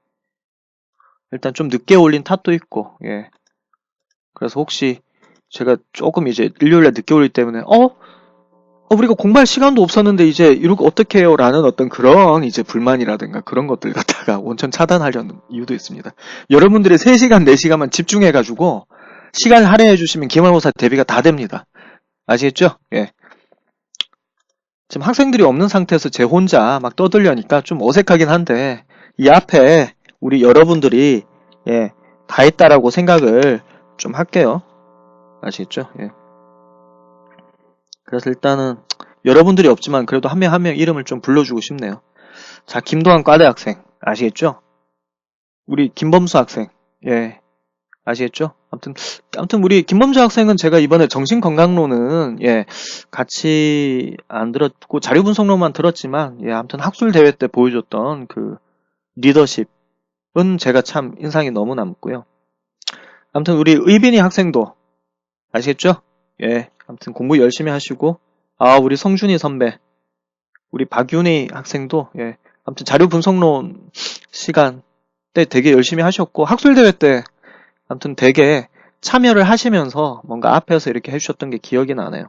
일단 좀 늦게 올린 탓도 있고, 예. 그래서 혹시 제가 조금 이제 일요일날 늦게 올리기 때문에, 우리가 공부할 시간도 없었는데 이제 이러고 어떻게 해요? 라는 어떤 그런 이제 불만이라든가 그런 것들 갖다가 원천 차단하려는 이유도 있습니다. 여러분들의 3시간, 4시간만 집중해가지고 시간 할애해 주시면 기말고사 대비가 다 됩니다. 아시겠죠? 예. 지금 학생들이 없는 상태에서 제 혼자 막 떠들려니까 좀 어색하긴 한데, 이 앞에 우리 여러분들이, 예, 다 했다라고 생각을 좀 할게요. 아시겠죠? 예. 그래서 일단은 여러분들이 없지만 그래도 한 명 한 명 이름을 좀 불러주고 싶네요. 자, 김도환 과대 학생 아시겠죠? 우리 김범수 학생, 예, 아시겠죠? 아무튼 우리 김범수 학생은 제가 이번에 정신건강론은, 예, 같이 안 들었고 자료 분석론만 들었지만, 예, 아무튼 학술 대회 때 보여줬던 그 리더십은 제가 참 인상이 너무 남고요. 아무튼 우리 의빈이 학생도 아시겠죠? 예, 아무튼 공부 열심히 하시고, 우리 성준이 선배, 우리 박윤희 학생도, 예, 아무튼 자료 분석론 시간 때 되게 열심히 하셨고, 학술대회 때 아무튼 되게 참여를 하시면서 뭔가 앞에서 이렇게 해주셨던 게 기억이 나네요.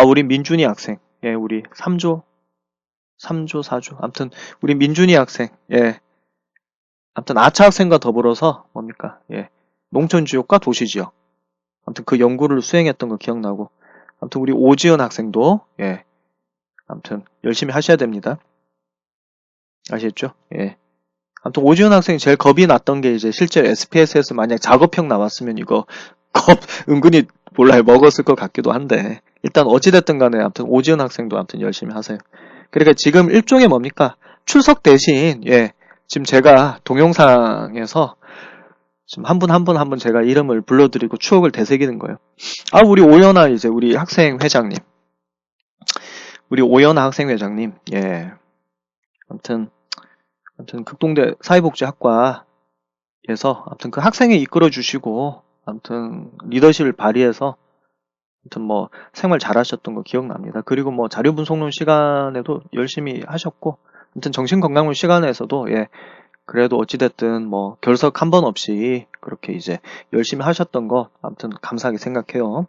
우리 민준이 학생, 예, 우리 3조, 4조, 아무튼 우리 민준이 학생, 예, 아무튼 아차 학생과 더불어서 뭡니까, 예, 농촌지역과 도시지역, 아무튼 그 연구를 수행했던 거 기억나고, 아무튼 우리 오지은 학생도, 예, 아무튼 열심히 하셔야 됩니다. 아시겠죠? 예. 아무튼 오지은 학생이 제일 겁이 났던 게 이제 실제 SPSS 만약 작업형 나왔으면 이거 겁 은근히 몰라요 먹었을 것 같기도 한데, 일단 어찌됐든 간에 아무튼 오지은 학생도 아무튼 열심히 하세요. 그러니까 지금 일종의 뭡니까? 출석 대신, 예, 지금 제가 동영상에서 지금 한 분 한 분 제가 이름을 불러드리고 추억을 되새기는 거예요. 우리 오연아 이제 우리 학생 회장님. 우리 오연아 학생 회장님. 예. 아무튼 극동대 사회복지학과에서 아무튼 그 학생이 이끌어 주시고 아무튼 리더십을 발휘해서 아무튼 뭐 생활 잘하셨던 거 기억납니다. 그리고 뭐 자료 분석론 시간에도 열심히 하셨고, 아무튼 정신건강론 시간에서도, 예, 그래도 어찌됐든 뭐 결석 한 번 없이 그렇게 이제 열심히 하셨던 거 아무튼 감사하게 생각해요.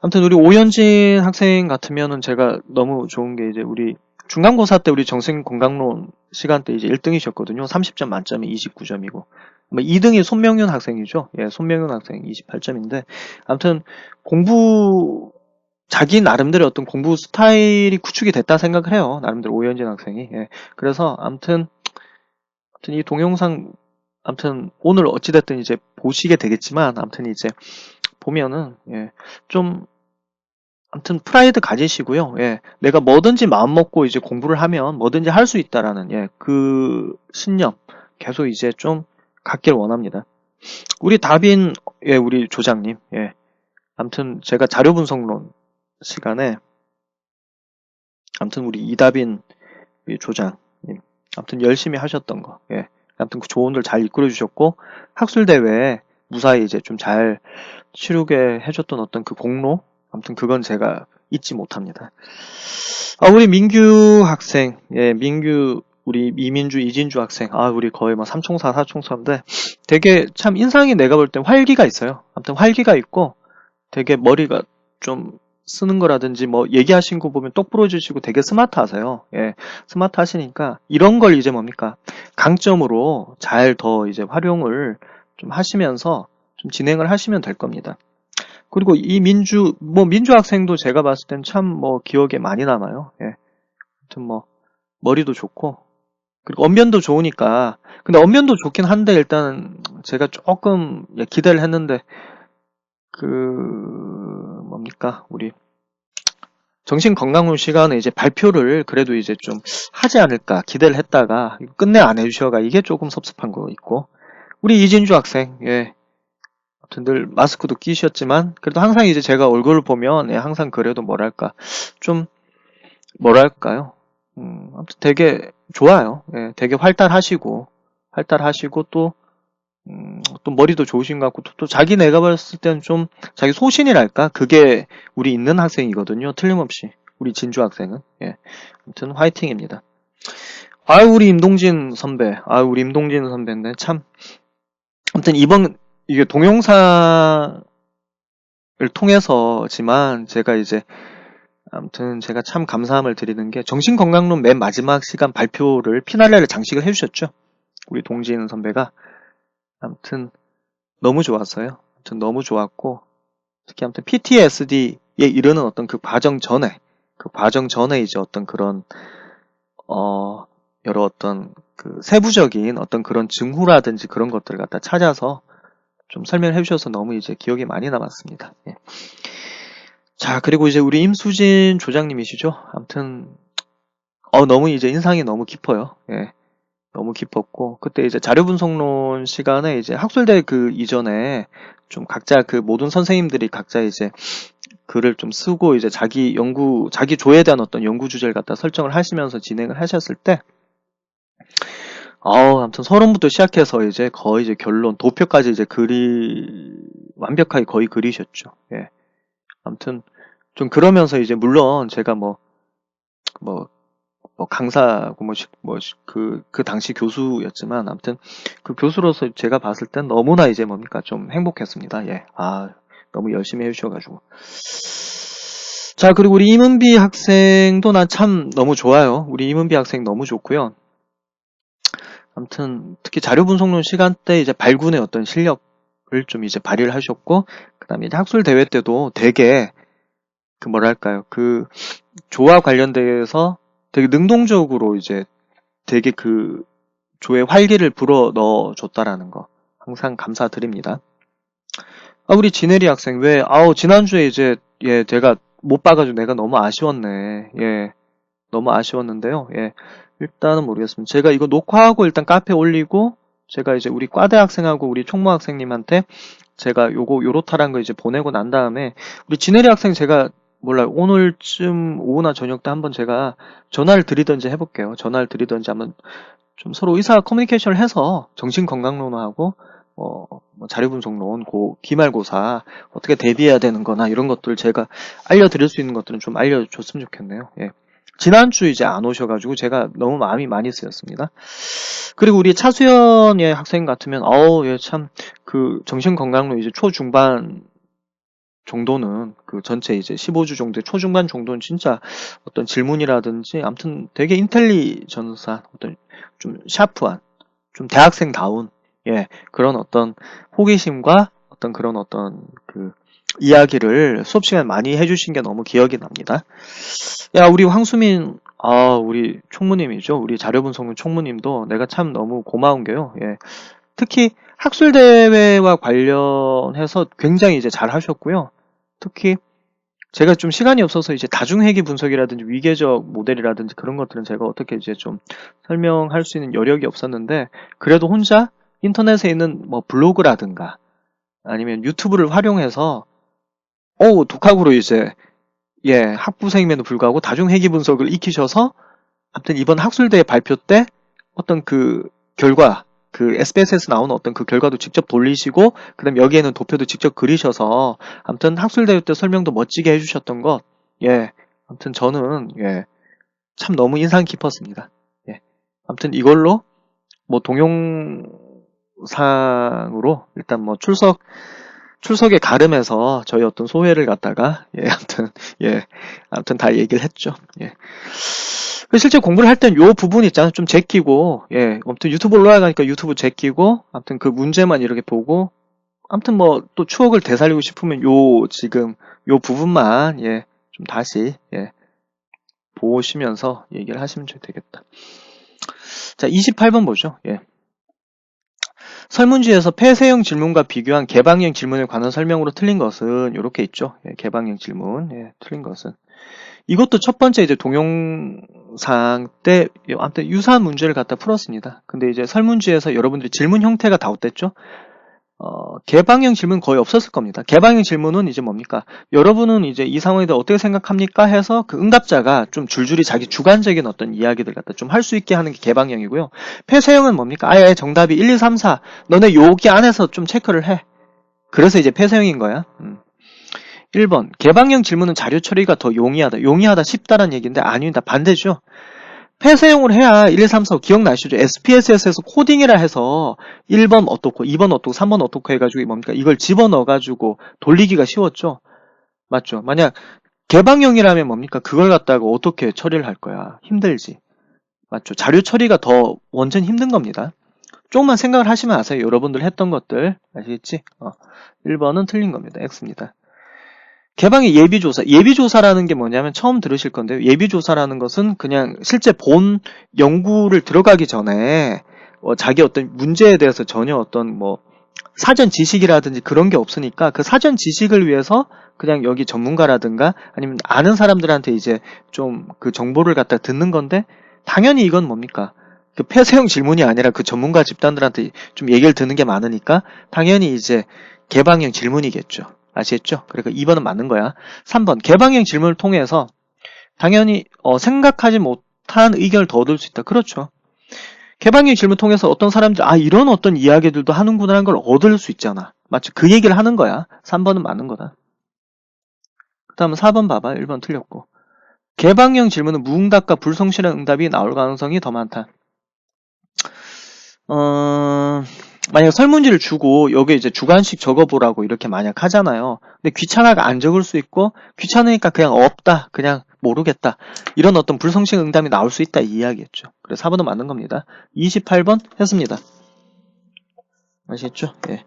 아무튼 우리 오현진 학생 같으면은 제가 너무 좋은 게 이제 우리 중간고사 때 우리 정신건강론 시간 때 이제 1등이셨거든요. 30점 만점에 29점이고. 뭐 2등이 손명윤 학생이죠. 예, 손명윤 학생 28점인데. 아무튼 자기 나름대로 어떤 공부 스타일이 구축이 됐다 생각을 해요. 나름대로 오현진 학생이. 예. 그래서 아무튼 이 동영상 아무튼 오늘 어찌됐든 이제 보시게 되겠지만, 아무튼 이제 보면은, 예, 좀 아무튼 프라이드 가지시고요. 예, 내가 뭐든지 마음 먹고 이제 공부를 하면 뭐든지 할 수 있다라는, 예, 그 신념 계속 이제 좀 갖길 원합니다. 우리 다빈, 예, 우리 조장님, 예, 아무튼 제가 자료 분석론 시간에 아무튼 우리 이다빈 우리 조장님 아무튼 열심히 하셨던 거, 예. 아무튼 그 조언들 잘 이끌어 주셨고 학술 대회에 무사히 이제 좀 잘 치르게 해줬던 어떤 그 공로, 아무튼 그건 제가 잊지 못합니다. 우리 민규 학생, 예, 민규 우리 이민주, 이진주 학생, 우리 거의 뭐 삼총사, 사총사인데 되게 참 인상이 내가 볼 땐 활기가 있어요. 아무튼 활기가 있고 되게 머리가 좀 쓰는 거라든지 뭐 얘기하신 거 보면 똑 부러지시고 되게 스마트하세요. 예, 스마트하시니까 이런 걸 이제 뭡니까 강점으로 잘 더 이제 활용을 좀 하시면서 좀 진행을 하시면 될 겁니다. 그리고 이 민주 학생도 제가 봤을 땐 참 뭐 기억에 많이 남아요. 예, 아무튼 뭐 머리도 좋고 그리고 언변도 좋으니까. 근데 언변도 좋긴 한데 일단 제가 조금 기대를 했는데 그 뭡니까 우리 정신건강론 시간에 이제 발표를 그래도 이제 좀 하지 않을까 기대를 했다가 끝내 안 해주셔가 이게 조금 섭섭한 거 있고 우리 이진주 학생, 예, 아무튼 늘 마스크도 끼셨지만 그래도 항상 이제 제가 얼굴을 보면 예, 항상 그래도 뭐랄까 좀 뭐랄까요, 아무튼 되게 좋아요. 예, 되게 활달하시고 또 또 머리도 좋으신 것 같고 또 자기 내가 봤을 때는 좀 자기 소신이랄까 그게 우리 있는 학생이거든요. 틀림없이 우리 진주 학생은. 예, 아무튼 화이팅입니다. 우리 임동진 선배, 우리 임동진 선배인데 참 아무튼 이번 이게 동영상을 통해서지만 제가 이제 아무튼 제가 참 감사함을 드리는 게 정신건강론 맨 마지막 시간 발표를 피날레를 장식을 해주셨죠. 우리 동진 선배가 아무튼 너무 좋았어요. 아무튼 너무 좋았고 특히 아무튼 PTSD에 이르는 어떤 그 과정 전에 이제 어떤 그런 여러 어떤 그 세부적인 어떤 그런 증후라든지 그런 것들을 갖다 찾아서 좀 설명해 주셔서 너무 이제 기억이 많이 남았습니다. 예. 자, 그리고 이제 우리 임수진 조장님이시죠. 아무튼 너무 이제 인상이 너무 깊어요. 예. 너무 깊었고 그때 이제 자료분석론 시간에 이제 학술대 그 이전에 좀 각자 그 모든 선생님들이 각자 이제 글을 좀 쓰고 이제 자기 조에 대한 어떤 연구 주제를 갖다 설정을 하시면서 진행을 하셨을 때 아무튼 서론부터 시작해서 이제 거의 이제 결론 도표까지 이제 완벽하게 거의 그리셨죠. 예. 아무튼 좀 그러면서 이제 물론 제가 뭐 강사고 그 당시 교수였지만 아무튼 그 교수로서 제가 봤을 땐 너무나 이제 뭡니까 좀 행복했습니다. 예. 너무 열심히 해주셔가지고. 자, 그리고 우리 임은비 학생도 난 참 너무 좋아요. 우리 임은비 학생 너무 좋고요. 아무튼 특히 자료 분석론 시간 때 이제 발군의 어떤 실력을 좀 이제 발휘를 하셨고 그다음에 이제 학술 대회 때도 되게 그 뭐랄까요 그 조와 관련돼서 되게 능동적으로 이제 되게 그 조의 활기를 불어 넣어 줬다라는 거 항상 감사드립니다. 우리 진혜리 학생 왜 지난주에 이제 예 내가 못 봐가지고 내가 너무 아쉬웠네. 예, 너무 아쉬웠는데요. 예, 일단은 모르겠습니다. 제가 이거 녹화하고 일단 카페에 올리고 제가 이제 우리 과대 학생하고 우리 총무 학생님한테 제가 요렇다란 거 이제 보내고 난 다음에 우리 진혜리 학생 제가 몰라요. 오늘쯤 오후나 저녁 때 한번 제가 전화를 드리든지 해볼게요. 전화를 드리든지 한번 좀 서로 의사 커뮤니케이션을 해서 정신건강론하고 자료분석론, 기말고사 어떻게 대비해야 되는 거나 이런 것들을 제가 알려드릴 수 있는 것들은 좀 알려줬으면 좋겠네요. 예. 지난주 이제 안 오셔가지고 제가 너무 마음이 많이 쓰였습니다. 그리고 우리 차수연 학생 같으면 예, 참 그 정신건강론 이제 초중반 정도는 그 전체 이제 15주 정도의 초중반 정도는 진짜 어떤 질문이라든지 아무튼 되게 인텔리전스한 어떤 좀 샤프한 좀 대학생다운 예 그런 어떤 호기심과 어떤 그런 어떤 그 이야기를 수업 시간에 많이 해주신 게 너무 기억이 납니다. 우리 황수민 우리 총무님이죠. 우리 자료분석론 총무님도 내가 참 너무 고마운 게요. 예. 특히 학술대회와 관련해서 굉장히 이제 잘 하셨고요. 특히 제가 좀 시간이 없어서 이제 다중회계 분석이라든지 위계적 모델이라든지 그런 것들은 제가 어떻게 이제 좀 설명할 수 있는 여력이 없었는데 그래도 혼자 인터넷에 있는 뭐 블로그라든가 아니면 유튜브를 활용해서 독학으로 이제 예, 학부생임에도 불구하고 다중회귀 분석을 익히셔서 아무튼 이번 학술대 발표 때 어떤 그 결과, 그 SBS에서 나오는 어떤 그 결과도 직접 돌리시고, 그다음 여기에는 도표도 직접 그리셔서 아무튼 학술대회 때 설명도 멋지게 해주셨던 것, 예, 아무튼 저는 예, 참 너무 인상 깊었습니다. 예, 아무튼 이걸로 뭐 동영상으로 일단 뭐 출석에 가름해서 저희 어떤 소회를 갖다가 예, 아무튼 다 얘기를 했죠. 예. 실제 공부를 할 땐 요 부분 있잖아요. 좀 제끼고, 예, 아무튼 유튜브 올라가니까 유튜브 제끼고, 아무튼 그 문제만 이렇게 보고, 아무튼 뭐 또 추억을 되살리고 싶으면 지금 요 부분만, 예, 좀 다시, 예, 보시면서 얘기를 하시면 되겠다. 자, 28번 보죠. 예. 설문지에서 폐쇄형 질문과 비교한 개방형 질문에 관한 설명으로 틀린 것은 이렇게 있죠. 예, 개방형 질문, 예, 틀린 것은. 이것도 첫 번째 이제 동영상 때 아무튼 유사한 문제를 갖다 풀었습니다. 근데 이제 설문지에서 여러분들이 질문 형태가 다 어땠죠? 개방형 질문 거의 없었을 겁니다. 개방형 질문은 이제 뭡니까? 여러분은 이제 이 상황에 대해 어떻게 생각합니까? 해서 그 응답자가 좀 줄줄이 자기 주관적인 어떤 이야기들 갖다 좀 할 수 있게 하는 게 개방형이고요. 폐쇄형은 뭡니까? 아예 정답이 1, 2, 3, 4. 너네 여기 안에서 좀 체크를 해. 그래서 이제 폐쇄형인 거야. 1번. 개방형 질문은 자료 처리가 더 용이하다. 용이하다, 쉽다라는 얘기인데 아닙니다. 반대죠. 폐쇄형을 해야 1, 2, 3, 4 기억나시죠? SPSS에서 코딩이라 해서 1번 어떻고 2번 어떻고 3번 어떻고 해가지고 뭡니까? 이걸 집어넣어가지고 돌리기가 쉬웠죠? 맞죠? 만약 개방형이라면 뭡니까? 그걸 갖다가 어떻게 처리를 할 거야? 힘들지. 맞죠? 자료 처리가 더 완전 힘든 겁니다. 조금만 생각을 하시면 아세요. 여러분들 했던 것들. 아시겠지? 1번은 틀린 겁니다. X입니다. 개방의 예비조사. 예비조사라는 게 뭐냐면 처음 들으실 건데요. 예비조사라는 것은 그냥 실제 본 연구를 들어가기 전에 자기 어떤 문제에 대해서 전혀 어떤 뭐 사전 지식이라든지 그런 게 없으니까 그 사전 지식을 위해서 그냥 여기 전문가라든가 아니면 아는 사람들한테 이제 좀 그 정보를 갖다 듣는 건데 당연히 이건 뭡니까? 그 폐쇄형 질문이 아니라 그 전문가 집단들한테 좀 얘기를 듣는 게 많으니까 당연히 이제 개방형 질문이겠죠. 아시겠죠? 그러니까 2번은 맞는 거야. 3번 개방형 질문을 통해서 당연히 생각하지 못한 의견을 더 얻을 수 있다. 그렇죠. 개방형 질문 통해서 어떤 사람들 이런 어떤 이야기들도 하는구나 하는 걸 얻을 수 있잖아. 맞죠? 그 얘기를 하는 거야. 3번은 맞는 거다. 그 다음 4번 봐봐. 1번 틀렸고. 개방형 질문은 무응답과 불성실한 응답이 나올 가능성이 더 많다. 만약 설문지를 주고 여기 이제 주관식 적어보라고 이렇게 만약 하잖아요. 근데 귀찮아가 안 적을 수 있고 귀찮으니까 그냥 없다, 그냥 모르겠다 이런 어떤 불성실 응답이 나올 수 있다 이 이야기였죠. 그래서 4번은 맞는 겁니다. 28번 했습니다. 아시겠죠? 예.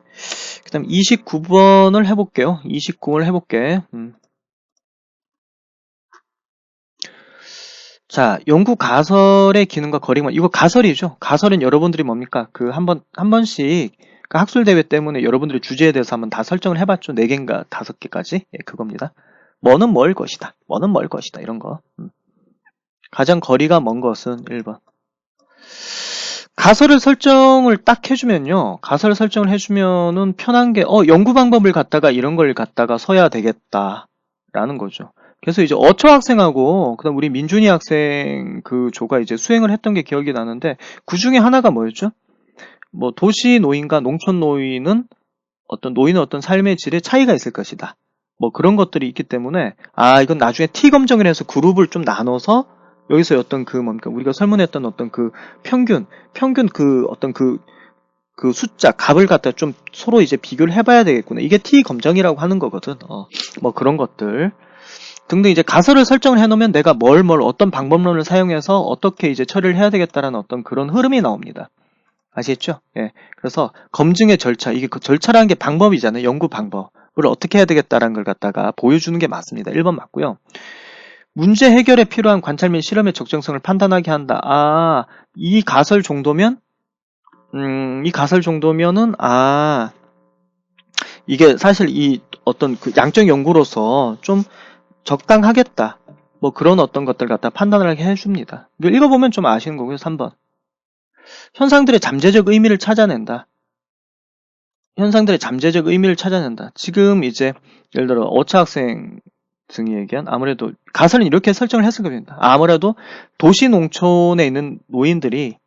그 다음 29번을 해볼게요. 29번을 해볼게. 자, 연구 가설의 기능과 거리만, 이거 가설이죠. 가설은 여러분들이 뭡니까? 한 번씩, 그 학술대회 때문에 여러분들의 주제에 대해서 한번 다 설정을 해봤죠. 4개인가 5개까지. 예, 그겁니다. 뭐는 뭘 것이다. 뭐는 뭘 것이다. 이런 거. 가장 거리가 먼 것은 1번. 가설을 설정을 딱 해주면요. 가설 설정을 해주면은 편한 게, 연구 방법을 갖다가 이런 걸 갖다가 써야 되겠다. 라는 거죠. 그래서 이제 어초 학생하고 그다음 우리 민준이 학생 그 조가 이제 수행을 했던 게 기억이 나는데 그 중에 하나가 뭐였죠? 뭐 도시 노인과 농촌 노인은 어떤 삶의 질에 차이가 있을 것이다. 뭐 그런 것들이 있기 때문에 이건 나중에 T 검정을 해서 그룹을 좀 나눠서 여기서 어떤 그 뭡니까 우리가 설문했던 어떤 그 평균 그 어떤 그 숫자 값을 갖다 좀 서로 이제 비교를 해봐야 되겠구나. 이게 T 검정이라고 하는 거거든. 뭐 그런 것들. 등등 이제 가설을 설정을 해놓으면 내가 뭘 어떤 방법론을 사용해서 어떻게 이제 처리를 해야 되겠다라는 어떤 그런 흐름이 나옵니다. 아시겠죠? 예. 그래서 검증의 절차, 이게 그 절차라는 게 방법이잖아요. 연구 방법을 어떻게 해야 되겠다라는 걸 갖다가 보여주는 게 맞습니다. 1번 맞고요. 문제 해결에 필요한 관찰 및 실험의 적정성을 판단하게 한다. 이 가설 정도면은 이게 사실 이 어떤 그 양적 연구로서 좀 적당하겠다. 뭐 그런 어떤 것들 갖다 판단을 하게 해줍니다. 읽어보면 좀 아시는 거고요. 3번. 현상들의 잠재적 의미를 찾아낸다. 현상들의 잠재적 의미를 찾아낸다. 지금 이제 예를 들어 어차 학생 등이 얘기한 아무래도 가설은 이렇게 설정을 했을 겁니다. 아무래도 도시 농촌에 있는 노인들이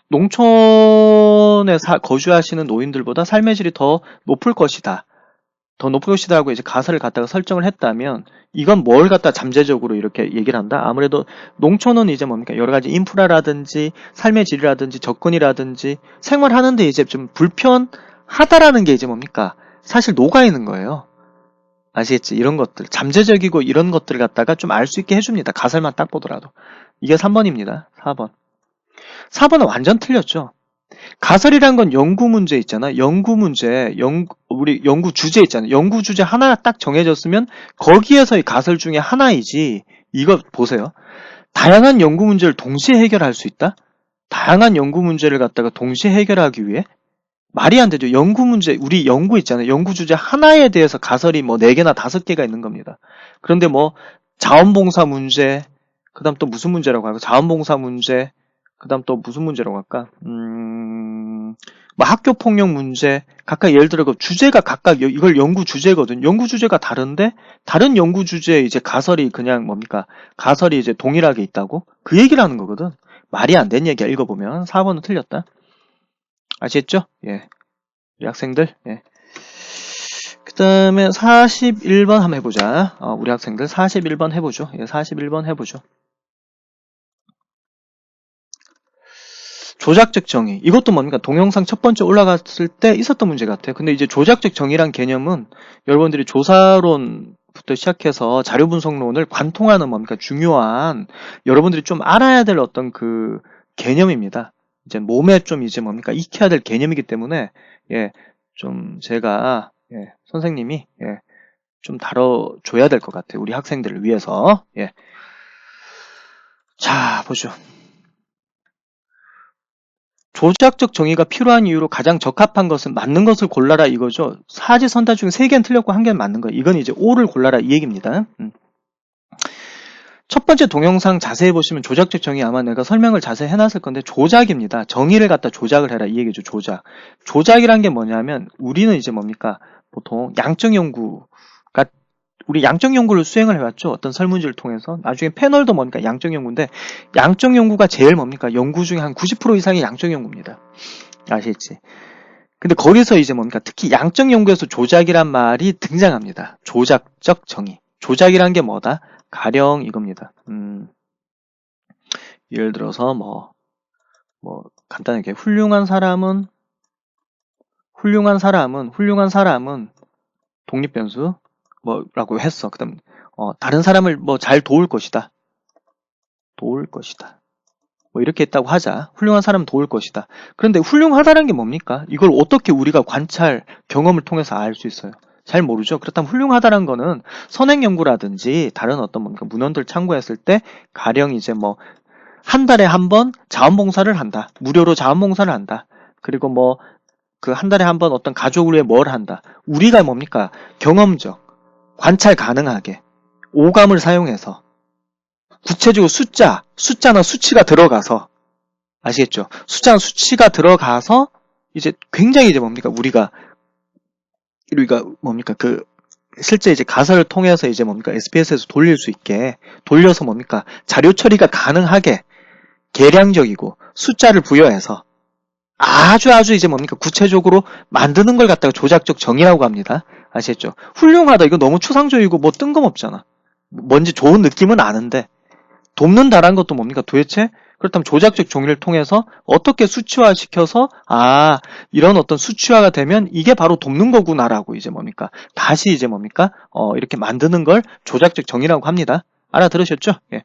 농촌에 거주하시는 노인들보다 삶의 질이 더 높을 것이다. 더 높을 것이다라고 이제 가설을 갖다가 설정을 했다면 이건 뭘 갖다 잠재적으로 이렇게 얘기를 한다? 아무래도 농촌은 이제 뭡니까? 여러 가지 인프라라든지 삶의 질이라든지 접근이라든지 생활하는데 이제 좀 불편하다라는 게 이제 뭡니까? 사실 녹아 있는 거예요. 아시겠지? 이런 것들 잠재적이고 이런 것들을 갖다가 좀 알 수 있게 해줍니다. 가설만 딱 보더라도. 이게 3번입니다. 4번. 4번은 완전 틀렸죠. 가설이란 건 연구 문제 있잖아. 연구 문제, 우리 연구 주제 있잖아. 연구 주제 하나 딱 정해졌으면 거기에서의 가설 중에 하나이지. 이거 보세요. 다양한 연구 문제를 동시에 해결할 수 있다? 다양한 연구 문제를 갖다가 동시에 해결하기 위해? 말이 안 되죠. 연구 문제, 우리 연구 있잖아요. 연구 주제 하나에 대해서 가설이 뭐 4개나 5개가 있는 겁니다. 그런데 뭐 자원봉사 문제, 그 다음 또 무슨 문제라고 할까? 자원봉사 문제, 그 다음 또 무슨 문제라고 할까? 뭐 학교 폭력 문제, 각각 예를 들어 그 주제가 각각 이걸 연구 주제거든. 연구 주제가 다른데 다른 연구 주제에 이제 가설이 그냥 뭡니까? 가설이 이제 동일하게 있다고? 그 얘기를 하는 거거든. 말이 안 되는 얘기야. 읽어보면 4번은 틀렸다. 아시겠죠? 예. 우리 학생들. 예. 그 다음에 41번 한번 해보자. 우리 학생들 41번 해보죠. 예, 41번 해보죠. 조작적 정의. 이것도 뭡니까? 동영상 첫 번째 올라갔을 때 있었던 문제 같아요. 근데 이제 조작적 정의란 개념은 여러분들이 조사론부터 시작해서 자료 분석론을 관통하는 뭡니까? 중요한 여러분들이 좀 알아야 될 어떤 그 개념입니다. 이제 몸에 좀 이제 뭡니까? 익혀야 될 개념이기 때문에 예, 좀 제가 선생님이 좀 다뤄줘야 될 것 같아요. 우리 학생들을 위해서. 예. 자, 보죠. 조작적 정의가 필요한 이유로 가장 적합한 것은 맞는 것을 골라라 이거죠. 사지선다 중에 3개는 틀렸고 1개는 맞는 거예요. 이건 이제 O를 골라라 이 얘기입니다. 첫 번째 동영상 자세히 보시면 조작적 정의 아마 내가 설명을 자세히 해놨을 건데 조작입니다. 정의를 갖다 조작을 해라 이 얘기죠. 조작. 조작이란 게 뭐냐면 우리는 이제 뭡니까? 보통 양적 연구가 우리 양적 연구를 수행을 해왔죠. 어떤 설문지를 통해서. 나중에 패널도 뭡니까? 양적 연구인데 양적 연구가 제일 뭡니까? 연구 중에 한 90% 이상이 양적 연구입니다. 아시겠지? 근데 거기서 이제 뭡니까? 특히 양적 연구에서 조작이란 말이 등장합니다. 조작적 정의. 조작이란 게 뭐다? 가령 이겁니다. 예를 들어서 뭐 간단하게 훌륭한 사람은 독립변수 뭐라고 했어. 그다음 다른 사람을 뭐 잘 도울 것이다. 뭐 이렇게 했다고 하자. 훌륭한 사람은 도울 것이다. 그런데 훌륭하다는 게 뭡니까? 이걸 어떻게 우리가 관찰 경험을 통해서 알 수 있어요? 잘 모르죠. 그렇다면 훌륭하다는 거는 선행 연구라든지 다른 어떤 뭡니까 문헌들 참고했을 때 가령 이제 뭐 한 달에 한 번 자원봉사를 한다. 무료로 자원봉사를 한다. 그리고 뭐 그 한 달에 한 번 어떤 가족을 위해 뭘 한다. 우리가 뭡니까? 경험적, 관찰 가능하게 오감을 사용해서 구체적으로 숫자나 수치가 들어가서 아시겠죠? 숫자나 수치가 들어가서 이제 굉장히 이제 뭡니까? 우리가 뭡니까? 그 실제 이제 가설을 통해서 이제 뭡니까? SPS에서 돌릴 수 있게 돌려서 뭡니까? 자료 처리가 가능하게 계량적이고 숫자를 부여해서 아주 이제 뭡니까? 구체적으로 만드는 걸 갖다가 조작적 정의라고 합니다. 아시겠죠? 훌륭하다. 이거 너무 추상적이고 뭐 뜬금없잖아. 뭔지 좋은 느낌은 아는데 돕는다라는 것도 뭡니까? 도대체 그렇다면 조작적 정의를 통해서 어떻게 수치화시켜서 이런 어떤 수치화가 되면 이게 바로 돕는 거구나라고 이제 뭡니까? 다시 이제 뭡니까? 이렇게 만드는 걸 조작적 정의라고 합니다. 알아들으셨죠? 예.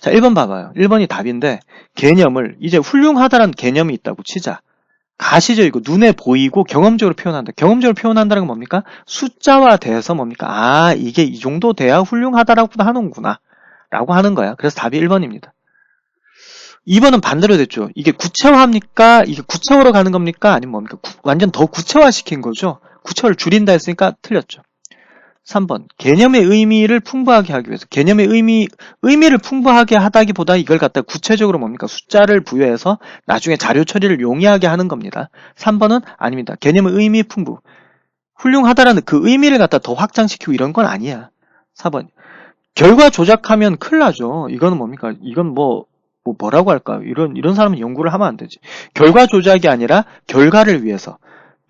자, 1번 봐봐요. 1번이 답인데 개념을 이제 훌륭하다는 개념이 있다고 치자. 가시적이고 눈에 보이고 경험적으로 표현한다. 경험적으로 표현한다는 건 뭡니까? 숫자화돼서 뭡니까? 이게 이 정도 돼야 훌륭하다라고 하는구나 라고 하는 거야. 그래서 답이 1번입니다. 2번은 반대로 됐죠. 이게 구체화합니까? 이게 구체화로 가는 겁니까? 아니면 뭡니까? 완전 더 구체화시킨 거죠. 구체화를 줄인다 했으니까 틀렸죠. 3번 개념의 의미를 풍부하게 하기 위해서 개념의 의미를 풍부하게 하다기보다 이걸 갖다 구체적으로 뭡니까? 숫자를 부여해서 나중에 자료 처리를 용이하게 하는 겁니다. 3번은 아닙니다. 개념의 의미 풍부 훌륭하다라는 그 의미를 갖다 더 확장시키고 이런 건 아니야. 4번. 결과 조작하면 큰일 나죠. 이거는 뭡니까? 이건 뭐라고 할까? 이런 사람은 연구를 하면 안 되지. 결과 조작이 아니라 결과를 위해서.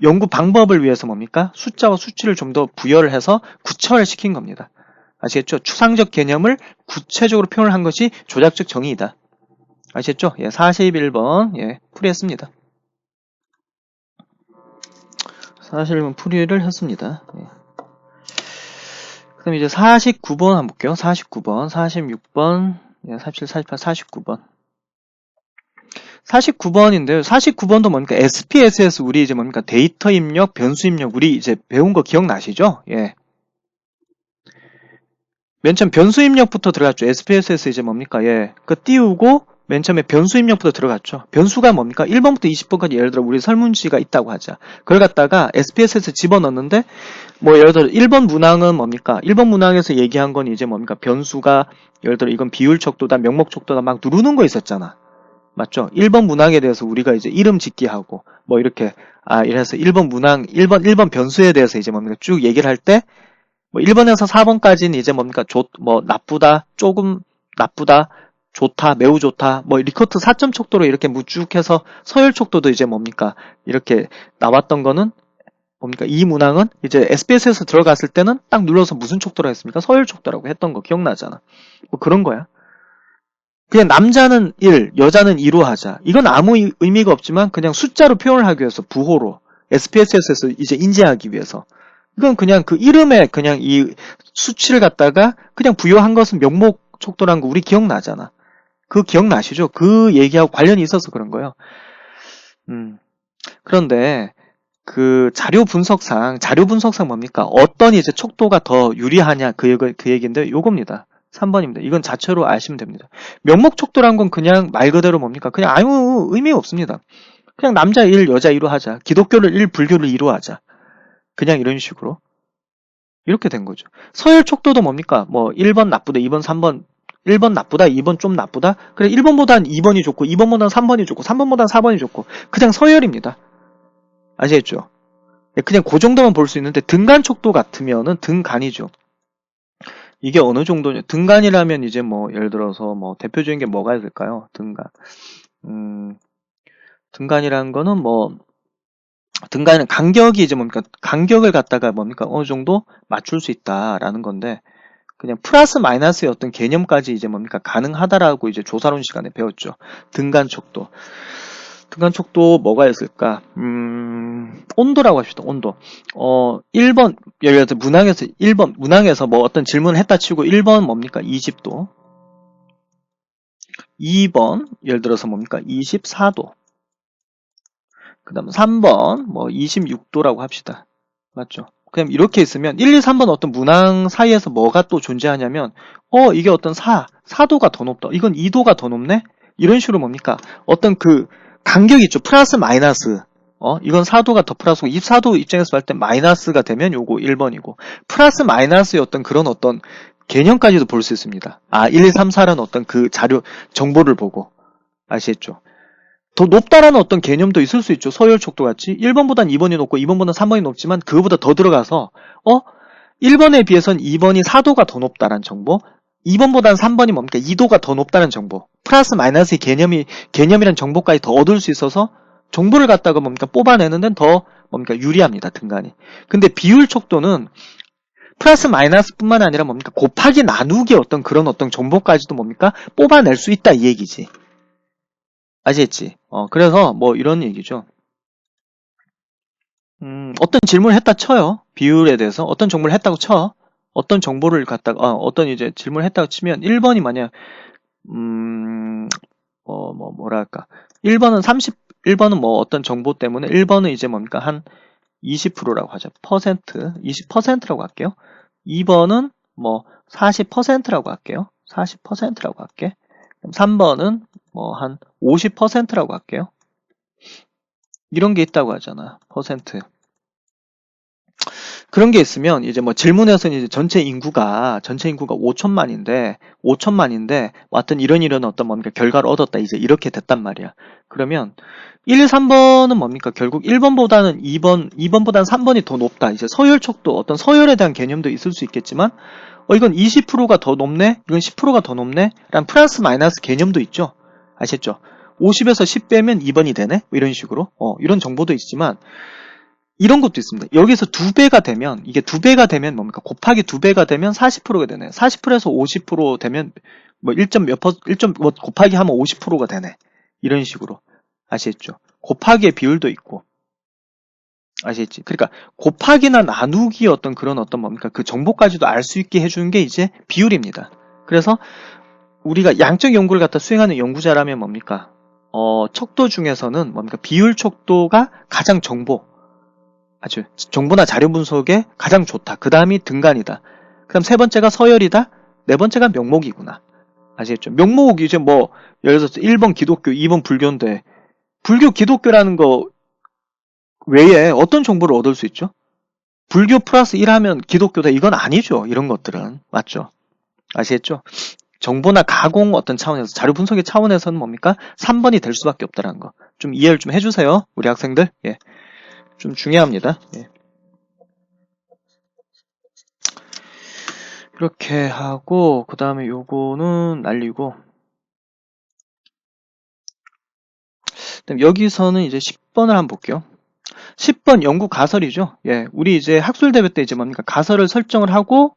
연구 방법을 위해서 뭡니까? 숫자와 수치를 좀 더 부여를 해서 구체화시킨 겁니다. 아시겠죠? 추상적 개념을 구체적으로 표현을 한 것이 조작적 정의이다. 아시겠죠? 예, 41번, 예, 풀이했습니다. 41번 풀이를 했습니다. 예. 그럼 이제 49번 한번 볼게요. 49번, 46번, 예, 47, 48, 49번. 49번인데요. 49번도 뭡니까? SPSS 우리 이제 뭡니까? 데이터 입력, 변수 입력 우리 이제 배운 거 기억나시죠? 예. 맨 처음 변수 입력부터 들어갔죠. SPSS 이제 뭡니까? 예. 그 띄우고 맨 처음에 변수 입력부터 들어갔죠. 변수가 뭡니까? 1번부터 20번까지 예를 들어 우리 설문지가 있다고 하자. 그걸 갖다가 SPSS 집어넣는데 뭐 예를 들어 1번 문항은 뭡니까? 1번 문항에서 얘기한 건 이제 뭡니까? 변수가 예를 들어 이건 비율 척도다, 명목 척도다 막 누르는 거 있었잖아. 맞죠? 1번 문항에 대해서 우리가 이제 이름 짓기 하고 뭐 이렇게 이래서 1번 문항 1번 변수에 대해서 이제 뭡니까? 쭉 얘기를 할 때 뭐 1번에서 4번까지는 이제 뭡니까? 뭐 나쁘다, 조금 나쁘다, 좋다, 매우 좋다, 뭐 리커트 4점 척도로 이렇게 쭉 해서 서열 척도도 이제 뭡니까? 이렇게 나왔던 거는 뭡니까? 이 문항은 이제 SPS에서 들어갔을 때는 딱 눌러서 무슨 척도라고 했습니까? 서열 척도라고 했던 거 기억나잖아. 뭐 그런 거야. 그냥 남자는 1, 여자는 2로 하자. 이건 아무 의미가 없지만 그냥 숫자로 표현을 하기 위해서 부호로 SPSS에서 이제 인지하기 위해서 이건 그냥 그 이름에 그냥 이 수치를 갖다가 그냥 부여한 것은 명목 척도란 거 우리 기억나잖아. 그 기억나시죠? 그 얘기하고 관련이 있어서 그런 거예요. 그런데 그 자료 분석상 뭡니까? 어떤 이제 척도가 더 유리하냐 그 얘기인데 요겁니다. 3번입니다. 이건 자체로 아시면 됩니다. 명목 척도란 건 그냥 말 그대로 뭡니까? 그냥 아무 의미 없습니다. 그냥 남자 1, 여자 2로 하자. 기독교를 1, 불교를 2로 하자. 그냥 이런 식으로. 이렇게 된 거죠. 서열 척도도 뭡니까? 뭐 1번 나쁘다, 2번, 3번. 1번 나쁘다, 2번 좀 나쁘다. 그래 1번보단 2번이 좋고 2번보단 3번이 좋고 3번보단 4번이 좋고 그냥 서열입니다. 아시겠죠? 그냥 그 정도만 볼 수 있는데 등간 척도 같으면은 등간이죠. 이게 어느 정도냐? 등간이라면 이제 뭐 예를 들어서 뭐 대표적인 게 뭐가 있을까요? 등간. 등간이라는 거는 뭐 등간은 간격이 이제 뭡니까? 간격을 갖다가 뭡니까? 어느 정도 맞출 수 있다라는 건데 그냥 플러스 마이너스의 어떤 개념까지 이제 뭡니까? 가능하다라고 이제 조사론 시간에 배웠죠. 등간 척도. 등간 척도 뭐가 있을까? 온도라고 합시다. 온도. 1번 예를 들어 문항에서 뭐 어떤 질문을 했다 치고 1번 뭡니까? 20도. 2번 예를 들어서 뭡니까? 24도. 그다음 3번 뭐 26도라고 합시다. 맞죠? 그냥 이렇게 있으면 1, 2, 3번 어떤 문항 사이에서 뭐가 또 존재하냐면 이게 어떤 4도가 더 높다. 이건 2도가 더 높네? 이런 식으로 뭡니까? 어떤 그 간격이 있죠. 플러스 마이너스. 이건 4도가 더 플러스고 24도 입장에서 볼 때 마이너스가 되면 요거 1번이고 플러스 마이너스의 어떤 그런 어떤 개념까지도 볼 수 있습니다. 1, 2, 3, 4라는 어떤 그 자료 정보를 보고 아시겠죠? 더 높다라는 어떤 개념도 있을 수 있죠. 서열 척도 같이 1번보단 2번이 높고 2번보단 3번이 높지만 그거보다 더 들어가서 1번에 비해서는 2번이 4도가 더 높다라는 정보 2번보다는 3번이 뭡니까? 2도가 더 높다는 정보 플러스 마이너스의 개념이란 정보까지 더 얻을 수 있어서 정보를 갖다가 뭡니까? 뽑아내는 데는 더 뭡니까? 유리합니다. 등간이. 근데 비율 척도는 플러스 마이너스 뿐만 아니라 뭡니까? 곱하기 나누기 어떤 그런 어떤 정보까지도 뭡니까? 뽑아낼 수 있다 이 얘기지. 아시겠지? 그래서 뭐 이런 얘기죠. 어떤 질문을 했다 쳐요. 비율에 대해서 어떤 정보를 했다고 쳐. 어떤 정보를 갖다가 어떤 이제 질문을 했다고 치면 1번이 만약 뭐랄까 1번은 뭐 어떤 정보 때문에 1번은 이제 뭡니까? 한 20%라고 하죠. 20%라고 할게요. 2번은 뭐 40%라고 할게요. 40%라고 할게. 3번은 뭐 한 50%라고 할게요. 이런 게 있다고 하잖아. 퍼센트. 그런 게 있으면 이제 뭐 질문에서는 이제 전체 인구가 5천만인데 어떤 이런 어떤 뭡니까 결과를 얻었다 이제 이렇게 됐단 말이야. 그러면 1, 3번은 뭡니까 결국 1번보다는 2번보다는 3번이 더 높다. 이제 서열촉도 어떤 서열에 대한 개념도 있을 수 있겠지만 이건 20%가 더 높네? 이건 10%가 더 높네? 라는 플러스 마이너스 개념도 있죠. 아시겠죠? 50에서 10 빼면 2번이 되네? 뭐 이런 식으로. 이런 정보도 있지만, 이런 것도 있습니다. 여기서 2배가 되면, 이게 2배가 되면 뭡니까? 곱하기 2배가 되면 40%가 되네. 40%에서 50% 되면, 뭐 1점 몇 퍼, 1점, 뭐 곱하기 하면 50%가 되네. 이런 식으로. 아시겠죠? 곱하기의 비율도 있고. 아시겠지? 그러니까 곱하기나 나누기 어떤 그런 어떤 뭡니까? 그 정보까지도 알 수 있게 해주는 게 이제 비율입니다. 그래서 우리가 양적 연구를 갖다 수행하는 연구자라면 뭡니까? 척도 중에서는 뭡니까? 비율 척도가 가장 아주 정보나 자료 분석에 가장 좋다. 그 다음이 등간이다. 그 다음 세 번째가 서열이다. 네 번째가 명목이구나. 아시겠죠? 명목이 이제 뭐, 예를 들어서 1번 기독교, 2번 불교인데, 불교, 기독교라는 거 외에 어떤 정보를 얻을 수 있죠? 불교 플러스 1하면 기독교다. 이건 아니죠. 이런 것들은. 맞죠? 아시겠죠? 정보나 가공 어떤 차원에서, 자료 분석의 차원에서는 뭡니까? 3번이 될 수밖에 없다는 거. 좀 이해를 좀 해주세요. 우리 학생들. 예. 좀 중요합니다. 예. 이렇게 하고, 그 다음에 요거는 날리고, 그다음 여기서는 이제 10번을 한번 볼게요. 10번 연구 가설이죠. 예. 우리 이제 학술대회 때 이제 뭡니까? 가설을 설정을 하고,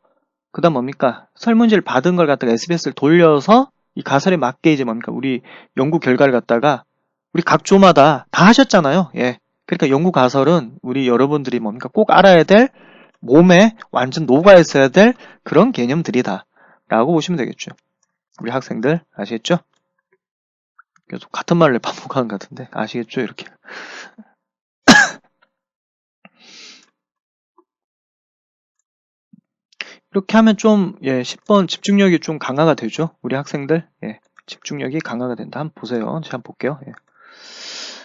그 다음 뭡니까? 설문지를 받은 걸 갖다가 SBS를 돌려서 이 가설에 맞게 이제 뭡니까? 우리 연구 결과를 갖다가 우리 각 조마다 다 하셨잖아요. 예. 그러니까 연구 가설은 우리 여러분들이 뭡니까? 꼭 알아야 될 몸에 완전 녹아 있어야 될 그런 개념들이다. 라고 보시면 되겠죠. 우리 학생들 아시겠죠? 계속 같은 말을 반복하는 것 같은데 아시겠죠? 이렇게. 이렇게 하면 좀, 예, 10번 집중력이 좀 강화가 되죠? 우리 학생들. 예, 집중력이 강화가 된다. 한번 보세요. 제가 한번 볼게요. 예.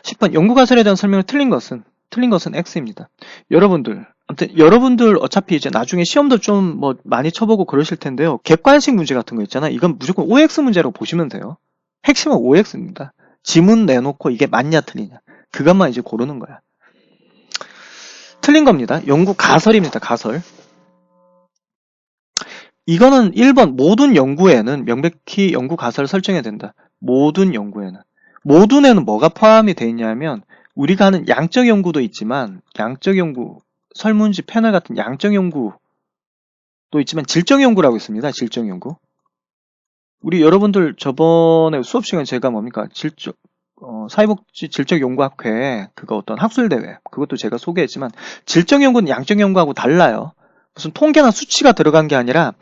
10번 연구가설에 대한 설명을 틀린 것은 X입니다. 여러분들 어차피 이제 나중에 시험도 좀 뭐 많이 쳐보고 그러실 텐데요. 객관식 문제 같은 거 있잖아. 이건 무조건 OX 문제라고 보시면 돼요. 핵심은 OX입니다. 지문 내놓고 이게 맞냐 틀리냐. 그것만 이제 고르는 거야. 틀린 겁니다. 연구 가설입니다. 가설. 이거는 1번 모든 연구에는 명백히 연구 가설을 설정해야 된다. 모든 연구에는. 모든에는 뭐가 포함이 되어 있냐면 우리가 하는 양적 연구도 있지만 양적 연구, 설문지 패널 같은 양적 연구도 있지만 질적 연구라고 있습니다. 질적 연구. 우리 여러분들 저번에 수업 시간에 제가 뭡니까? 사회복지 질적연구학회 그거 어떤 학술대회 그것도 제가 소개했지만 질적 연구는 양적 연구하고 달라요. 무슨 통계나 수치가 들어간 게 아니라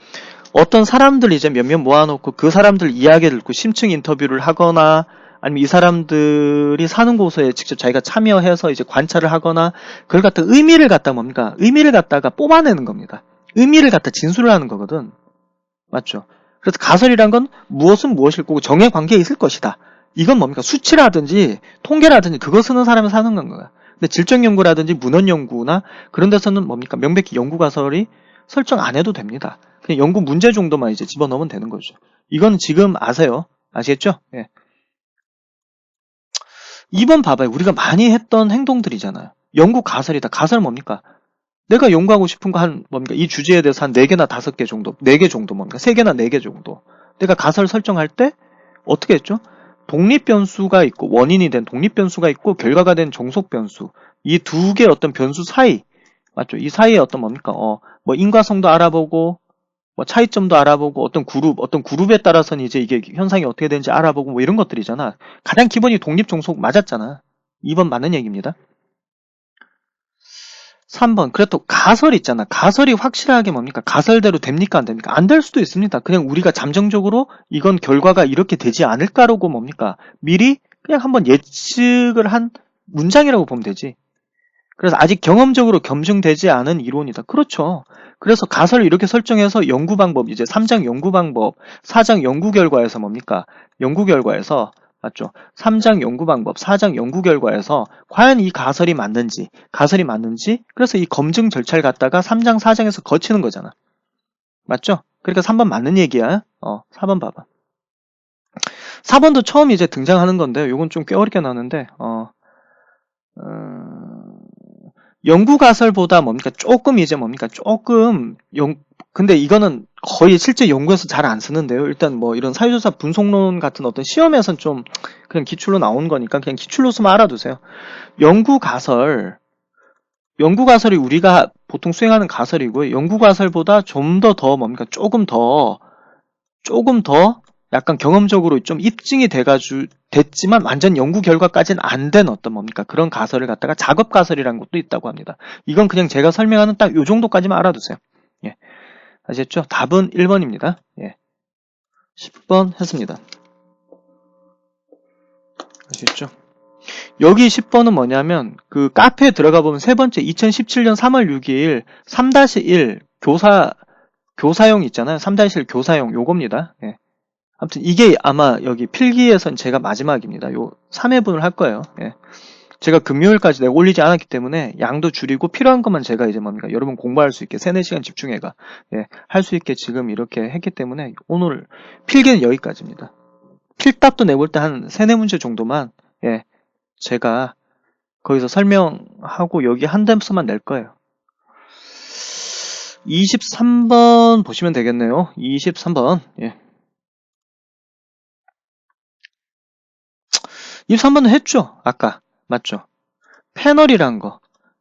어떤 사람들 이제 몇몇 모아놓고 그 사람들 이야기를 듣고 심층 인터뷰를 하거나 아니면 이 사람들이 사는 곳에 직접 자기가 참여해서 이제 관찰을 하거나 그걸 갖다 의미를 갖다 뭡니까? 의미를 갖다가 뽑아내는 겁니다. 의미를 갖다 진술을 하는 거거든. 맞죠? 그래서 가설이란 건 무엇은 무엇일 거고 정의 관계에 있을 것이다. 이건 뭡니까? 수치라든지 통계라든지 그거 쓰는 사람이 사는 건가요? 근데 질적 연구라든지 문헌 연구나 그런 데서는 뭡니까? 명백히 연구 가설이 설정 안 해도 됩니다. 그냥 연구 문제 정도만 이제 집어넣으면 되는 거죠. 이건 지금 아세요? 아시겠죠? 예. 2번 봐봐요. 우리가 많이 했던 행동들이잖아요. 연구 가설이다. 가설 뭡니까? 내가 연구하고 싶은 거 뭡니까? 이 주제에 대해서 한 4개나 5개 정도, 4개 정도 뭡니까? 3개나 4개 정도. 내가 가설 설정할 때 어떻게 했죠? 독립변수가 있고, 원인이 된 독립변수가 있고, 결과가 된 종속변수. 이 2개 어떤 변수 사이. 맞죠? 이 사이에 어떤 뭡니까? 뭐 인과성도 알아보고, 뭐 차이점도 알아보고, 어떤 그룹에 따라서는 이제 이게 현상이 어떻게 되는지 알아보고, 뭐 이런 것들이잖아. 가장 기본이 독립, 종속 맞았잖아. 2번 맞는 얘기입니다. 3번. 그래도 가설 있잖아. 가설이 확실하게 뭡니까? 가설대로 됩니까? 안 됩니까? 안 될 수도 있습니다. 그냥 우리가 잠정적으로 이건 결과가 이렇게 되지 않을까라고 뭡니까? 미리 그냥 한번 예측을 한 문장이라고 보면 되지. 그래서 아직 경험적으로 검증되지 않은 이론이다. 그렇죠. 그래서 가설을 이렇게 설정해서 연구 방법, 이제 3장 연구 방법, 4장 연구 결과에서 뭡니까? 연구 결과에서 맞죠? 3장 연구 방법, 4장 연구 결과에서 과연 이 가설이 맞는지, 그래서 이 검증 절차를 갖다가 3장, 4장에서 거치는 거잖아. 맞죠? 그러니까 3번 맞는 얘기야. 4번 봐봐. 4번도 처음 이제 등장하는 건데, 요건 좀 꽤 어렵게 나오는데, 연구 가설보다 뭡니까? 조금 이제 뭡니까? 근데 이거는 거의 실제 연구에서 잘 안 쓰는데요. 일단 뭐 이런 사회조사 분석론 같은 어떤 시험에선 좀 그냥 기출로 나온 거니까 그냥 기출로 쓰면 알아두세요. 연구 가설이 우리가 보통 수행하는 가설이고요. 연구 가설보다 좀 더 뭡니까? 조금 더 약간 경험적으로 좀 입증이 됐지만 완전 연구 결과까지는 안 된 어떤 뭡니까? 그런 가설을 갖다가 작업 가설이라는 것도 있다고 합니다. 이건 그냥 제가 설명하는 딱 요 정도까지만 알아두세요. 예. 아시겠죠? 답은 1번입니다. 예. 10번 했습니다. 아시겠죠? 여기 10번은 뭐냐면 그 카페에 들어가 보면 세 번째 2017년 3월 6일 3-1 교사용 있잖아요. 3-1 교사용 요겁니다. 예. 아무튼 이게 아마 여기 필기에선 제가 마지막입니다. 요 3회분을 할 거예요. 예. 제가 금요일까지 내가 올리지 않았기 때문에 양도 줄이고 필요한 것만 제가 이제 뭡니까 여러분 공부할 수 있게 3-4시간 집중해가 할 수 있게 지금 이렇게 했기 때문에 오늘 필기는 여기까지입니다. 필답도 내볼 때 한 3-4문제 정도만 제가 거기서 설명하고 여기 한 댐수만 낼 거예요. 23번 보시면 되겠네요. 23번 23번은 했죠. 아까 맞죠? 패널이란 거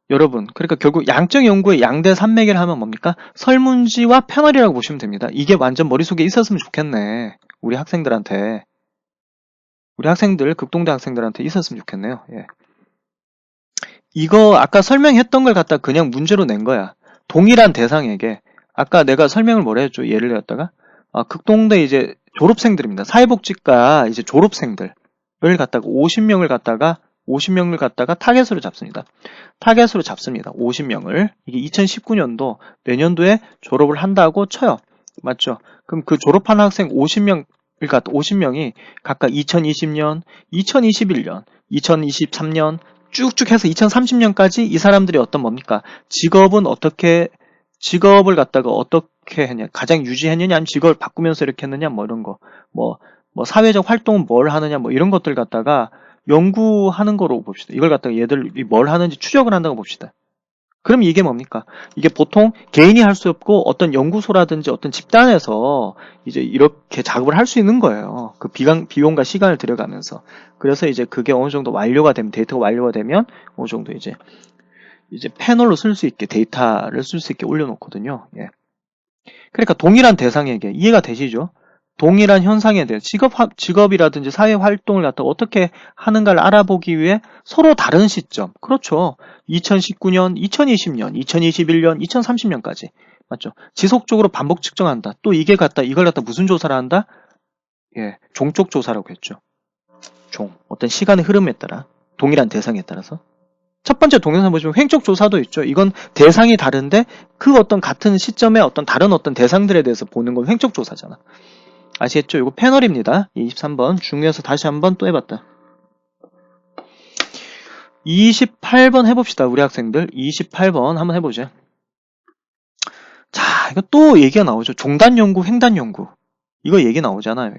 여러분 그러니까 결국 양적 연구의 양대 산맥을 하면 뭡니까? 설문지와 패널이라고 보시면 됩니다. 이게 완전 머릿속에 있었으면 좋겠네. 우리 극동대 학생들한테 있었으면 좋겠네요. 이거 아까 설명했던 걸 갖다 그냥 문제로 낸 거야. 동일한 대상에게 아까 내가 설명을 뭐라 했죠? 예를 들었다가 극동대 이제 졸업생들입니다. 사회복지과 이제 졸업생들을 갖다가 50명을 갖다가 타겟으로 잡습니다. 50명을. 이게 2019년도 내년도에 졸업을 한다고 쳐요. 맞죠? 그럼 그 졸업한 학생 50명이 각각 2020년, 2021년, 2023년 쭉쭉 해서 2030년까지 이 사람들이 어떤 뭡니까? 직업을 갖다가 어떻게 했냐? 가장 유지했느냐? 아니면 직업을 바꾸면서 이렇게 했느냐? 뭐 이런 거. 뭐 사회적 활동은 뭘 하느냐? 뭐 이런 것들 갖다가 연구하는 거로 봅시다. 이걸 갖다가 얘들이 뭘 하는지 추적을 한다고 봅시다. 그럼 이게 뭡니까? 이게 보통 개인이 할 수 없고 어떤 연구소라든지 어떤 집단에서 이제 이렇게 작업을 할 수 있는 거예요. 그 비용과 시간을 들여가면서. 그래서 이제 그게 어느 정도 데이터가 완료가 되면 어느 정도 이제 패널로 쓸 수 있게 데이터를 쓸 수 있게 올려놓거든요. 그러니까 동일한 대상에게 이해가 되시죠? 동일한 현상에 대해 직업이라든지 사회 활동을 갖다 어떻게 하는가를 알아보기 위해 서로 다른 시점. 그렇죠. 2019년, 2020년, 2021년, 2030년까지. 맞죠? 지속적으로 반복 측정한다. 또 이걸 갖다 무슨 조사를 한다? 종쪽 조사라고 했죠. 어떤 시간의 흐름에 따라, 동일한 대상에 따라서. 첫 번째 동영상 보시면 횡적 조사도 있죠. 이건 대상이 다른데 그 어떤 같은 시점에 어떤 다른 어떤 대상들에 대해서 보는 건 횡적 조사잖아. 아시겠죠? 이거 패널입니다. 23번 중요해서 다시 한번 또 해봤다. 28번 해봅시다. 우리 학생들 28번 한번 해보죠. 자, 이거 또 얘기가 나오죠. 종단 연구, 횡단 연구. 이거 얘기 나오잖아요.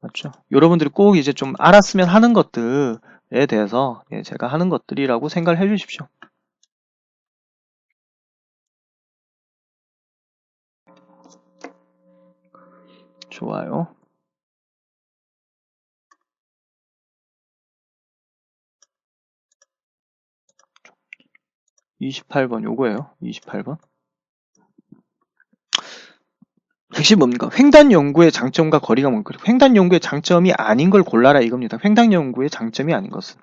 맞죠? 여러분들이 꼭 이제 좀 알았으면 하는 것들에 대해서 제가 하는 것들이라고 생각을 해주십시오. 좋아요. 28번 요거예요. 28번. 핵심 뭡니까? 횡단 연구의 장점과 거리가 뭡니까? 횡단 연구의 장점이 아닌 걸 골라라 이겁니다. 횡단 연구의 장점이 아닌 것은.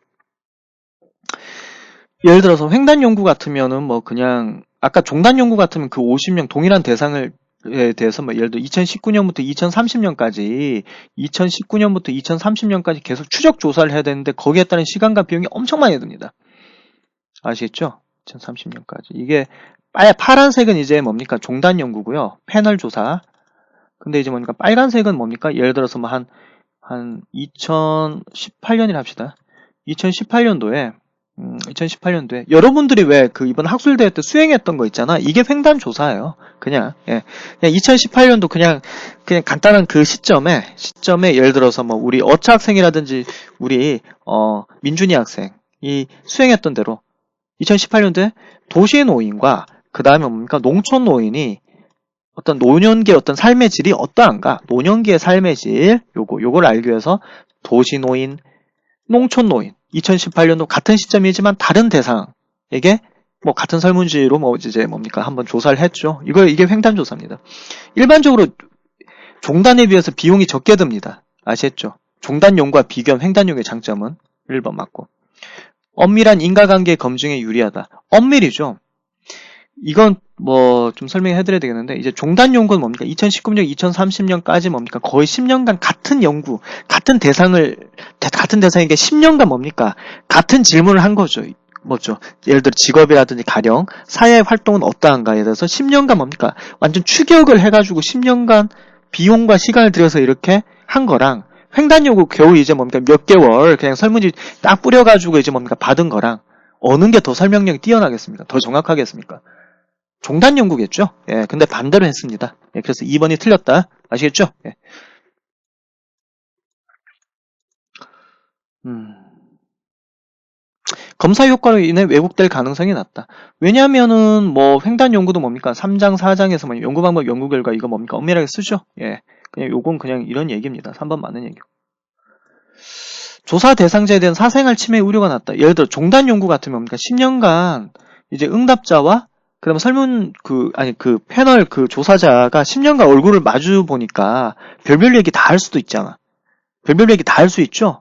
예를 들어서 횡단 연구 같으면은 뭐 그냥 아까 종단 연구 같으면 그 50명 동일한 대상을 에 대해서 뭐 예를 들어 2019년부터 2030년까지 계속 추적 조사를 해야 되는데 거기에 따른 시간과 비용이 엄청 많이 듭니다. 아시겠죠? 2030년까지. 이게 파란색은 이제 뭡니까? 종단 연구고요. 패널 조사. 근데 이제 뭡니까? 빨간색은 뭡니까? 예를 들어서 뭐 한 한 2018년이라 합시다. 2018년도에 여러분들이 왜 그 이번 학술대회 때 수행했던 거 있잖아. 이게 횡단 조사예요. 그냥 2018년도 그냥 간단한 그 시점에 예를 들어서 뭐 우리 어차 학생이라든지 우리 민준이 학생이 수행했던 대로 2018년도에 도시 노인과 그 다음에 뭡니까 농촌 노인이 어떤 노년기의 어떤 삶의 질이 어떠한가? 노년기의 삶의 질 요걸 알기 위해서 도시 노인, 농촌 노인 2018년도 같은 시점이지만 다른 대상에게 뭐 같은 설문지로 뭐 이제 뭡니까 한번 조사를 했죠. 이게 횡단 조사입니다. 일반적으로 종단에 비해서 비용이 적게 듭니다. 아시겠죠? 종단용과 비교한 횡단용의 장점은 1번 맞고 엄밀한 인과관계 검증에 유리하다. 엄밀이죠. 이건 뭐 좀 설명해드려야 되겠는데 이제 종단 연구는 뭡니까? 2019년, 2030년까지 뭡니까? 거의 10년간 같은 연구, 같은 대상에게 10년간 뭡니까? 같은 질문을 한 거죠. 뭐죠? 예를 들어 직업이라든지 가령 사회 활동은 어떠한가에 대해서 10년간 뭡니까? 완전 추격을 해가지고 10년간 비용과 시간을 들여서 이렇게 한 거랑 횡단 연구 겨우 이제 뭡니까? 몇 개월 그냥 설문지 딱 뿌려가지고 이제 뭡니까? 받은 거랑 어느 게 더 설명력이 뛰어나겠습니까? 더 정확하겠습니까? 종단 연구겠죠? 예, 근데 반대로 했습니다. 예, 그래서 2번이 틀렸다. 아시겠죠? 예. 검사 효과로 인해 왜곡될 가능성이 낮다. 왜냐면은, 뭐, 횡단 연구도 뭡니까? 3장, 4장에서 뭐, 연구 방법, 연구 결과, 이거 뭡니까? 엄밀하게 쓰죠? 예. 그냥 요건 그냥 이런 얘기입니다. 3번 맞는 얘기고. 조사 대상자에 대한 사생활 침해 우려가 낮다. 예를 들어, 종단 연구 같으면 뭡니까? 10년간, 이제 응답자와 그 다음에 패널 조사자가 10년간 얼굴을 마주 보니까 별별 얘기 다 할 수도 있잖아. 별별 얘기 다 할 수 있죠?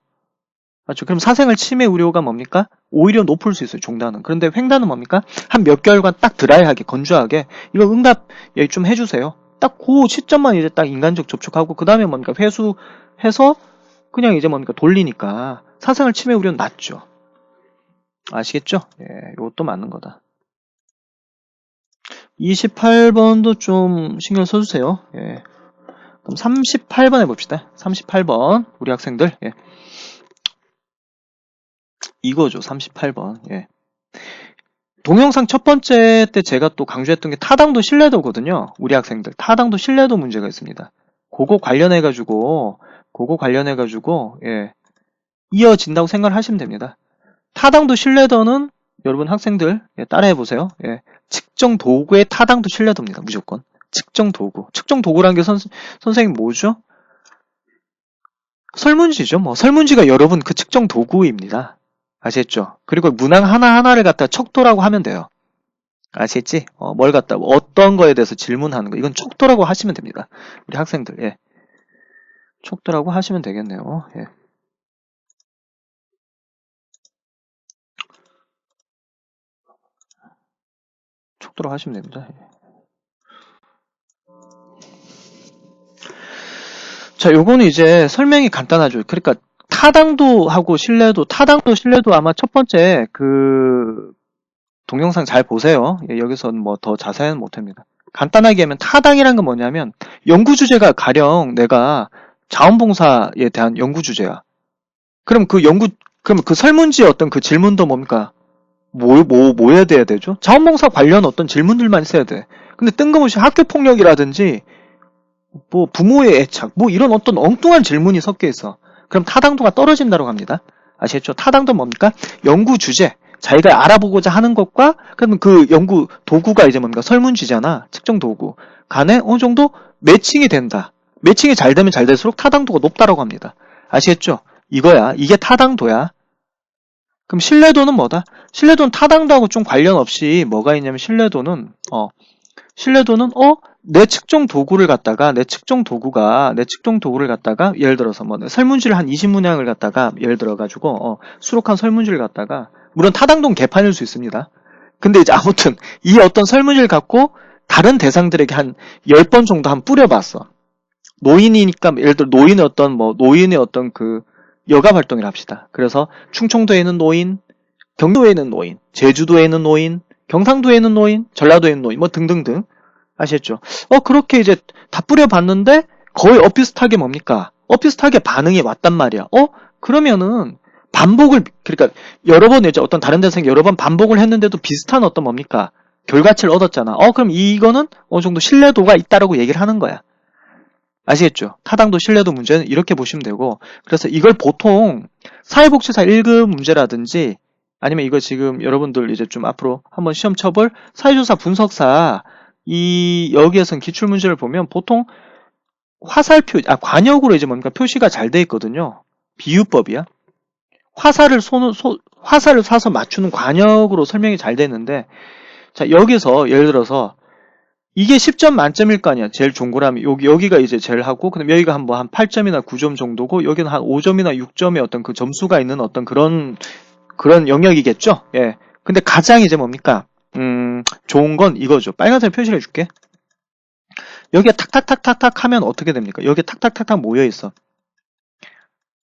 맞죠? 그럼 사생활 침해 우려가 뭡니까? 오히려 높을 수 있어요, 종단은. 그런데 횡단은 뭡니까? 한 몇 개월간 딱 드라이하게, 건조하게, 이거 응답 얘기 좀 해주세요. 딱 그 시점만 이제 딱 인간적 접촉하고, 그 다음에 뭡니까? 회수해서 그냥 이제 뭡니까? 돌리니까 사생활 침해 우려는 낮죠. 아시겠죠? 예, 이것도 맞는 거다. 28번도 좀 신경 써주세요. 예. 그럼 38번 해봅시다. 38번 우리 학생들. 예. 이거죠. 38번. 예. 동영상 첫 번째 때 제가 또 강조했던 게 타당도 신뢰도거든요. 우리 학생들 타당도 신뢰도 문제가 있습니다. 그거 관련해가지고 예. 이어진다고 생각을 하시면 됩니다. 타당도 신뢰도는 여러분 학생들 따라해보세요. 예. 측정 도구의 타당도 신뢰도입니다. 무조건. 측정 도구. 측정 도구라는 게 선생님 뭐죠? 설문지죠. 뭐 설문지가 여러분 그 측정 도구입니다. 아시겠죠? 그리고 문항 하나하나를 갖다 척도라고 하면 돼요. 아시겠지? 뭘 갖다 어떤 거에 대해서 질문하는 거. 이건 척도라고 하시면 됩니다. 우리 학생들. 예. 척도라고 하시면 되겠네요. 예. 척도로 하시면 됩니다. 자, 요거는 이제 설명이 간단하죠. 그러니까 타당도하고 신뢰도 아마 첫 번째 그 동영상 잘 보세요. 예, 여기서는 뭐 더 자세히는 못합니다. 간단하게 하면 타당이란 건 뭐냐면 연구 주제가 가령 내가 자원봉사에 대한 연구 주제야. 그럼 그 설문지의 어떤 그 질문도 뭡니까? 뭐 해야 되죠? 자원봉사 관련 어떤 질문들만 있어야 돼. 근데 뜬금없이 학교 폭력이라든지 뭐 부모의 애착 뭐 이런 어떤 엉뚱한 질문이 섞여 있어. 그럼 타당도가 떨어진다고 합니다. 아시겠죠? 타당도 뭡니까? 연구 주제 자기가 알아보고자 하는 것과 그러면 그 연구 도구가 이제 뭡니까? 설문지잖아. 측정 도구 간에 어느 정도 매칭이 된다. 매칭이 잘 되면 잘 될수록 타당도가 높다라고 합니다. 아시겠죠? 이거야. 이게 타당도야. 그럼 신뢰도는 뭐다? 신뢰도는 타당도하고 좀 관련 없이 뭐가 있냐면 신뢰도는 내 측정 도구를 갖다가 예를 들어서 뭐 설문지를 한 20문항을 갖다가 예를 들어 가지고 수록한 설문지를 갖다가 물론 타당도는 개판일 수 있습니다. 근데 이제 아무튼 이 어떤 설문지를 갖고 다른 대상들에게 한 10번 정도 한 뿌려봤어. 노인이니까 예를 들어 노인의 어떤 그 여가 활동을 합시다. 그래서 충청도에 있는 노인, 경기도에 있는 노인, 제주도에 있는 노인, 경상도에 있는 노인, 전라도에 있는 노인 뭐 등등등 아시겠죠? 그렇게 이제 다 뿌려봤는데 거의 엇비슷하게 뭡니까? 비슷하게 반응이 왔단 말이야. 그러면은 그러니까 여러 번 이제 어떤 다른 데서 여러 번 반복을 했는데도 비슷한 어떤 뭡니까? 결과치를 얻었잖아. 그럼 이거는 어느 정도 신뢰도가 있다라고 얘기를 하는 거야. 아시겠죠? 타당도 신뢰도 문제는 이렇게 보시면 되고, 그래서 이걸 보통 사회복지사 1급 문제라든지 아니면 이거 지금 여러분들 이제 좀 앞으로 한번 시험 쳐볼 사회조사 분석사 여기에선 기출문제를 보면 보통 관역으로 이제 뭡니까? 표시가 잘 돼 있거든요. 비유법이야. 화살을 사서 맞추는 관역으로 설명이 잘 되는데, 자, 여기서 예를 들어서 이게 10점 만점일 거 아니야. 제일 좋은 거라면 여기가 이제 제일 하고, 그다음 여기가 한 8점이나 9점 정도고, 여기는 한 5점이나 6점의 어떤 그 점수가 있는 어떤 그런 영역이겠죠. 예. 근데 가장 이제 뭡니까? 좋은 건 이거죠. 빨간색 표시를 해줄게. 여기가 탁탁탁탁탁 하면 어떻게 됩니까? 여기 탁탁탁탁 모여 있어.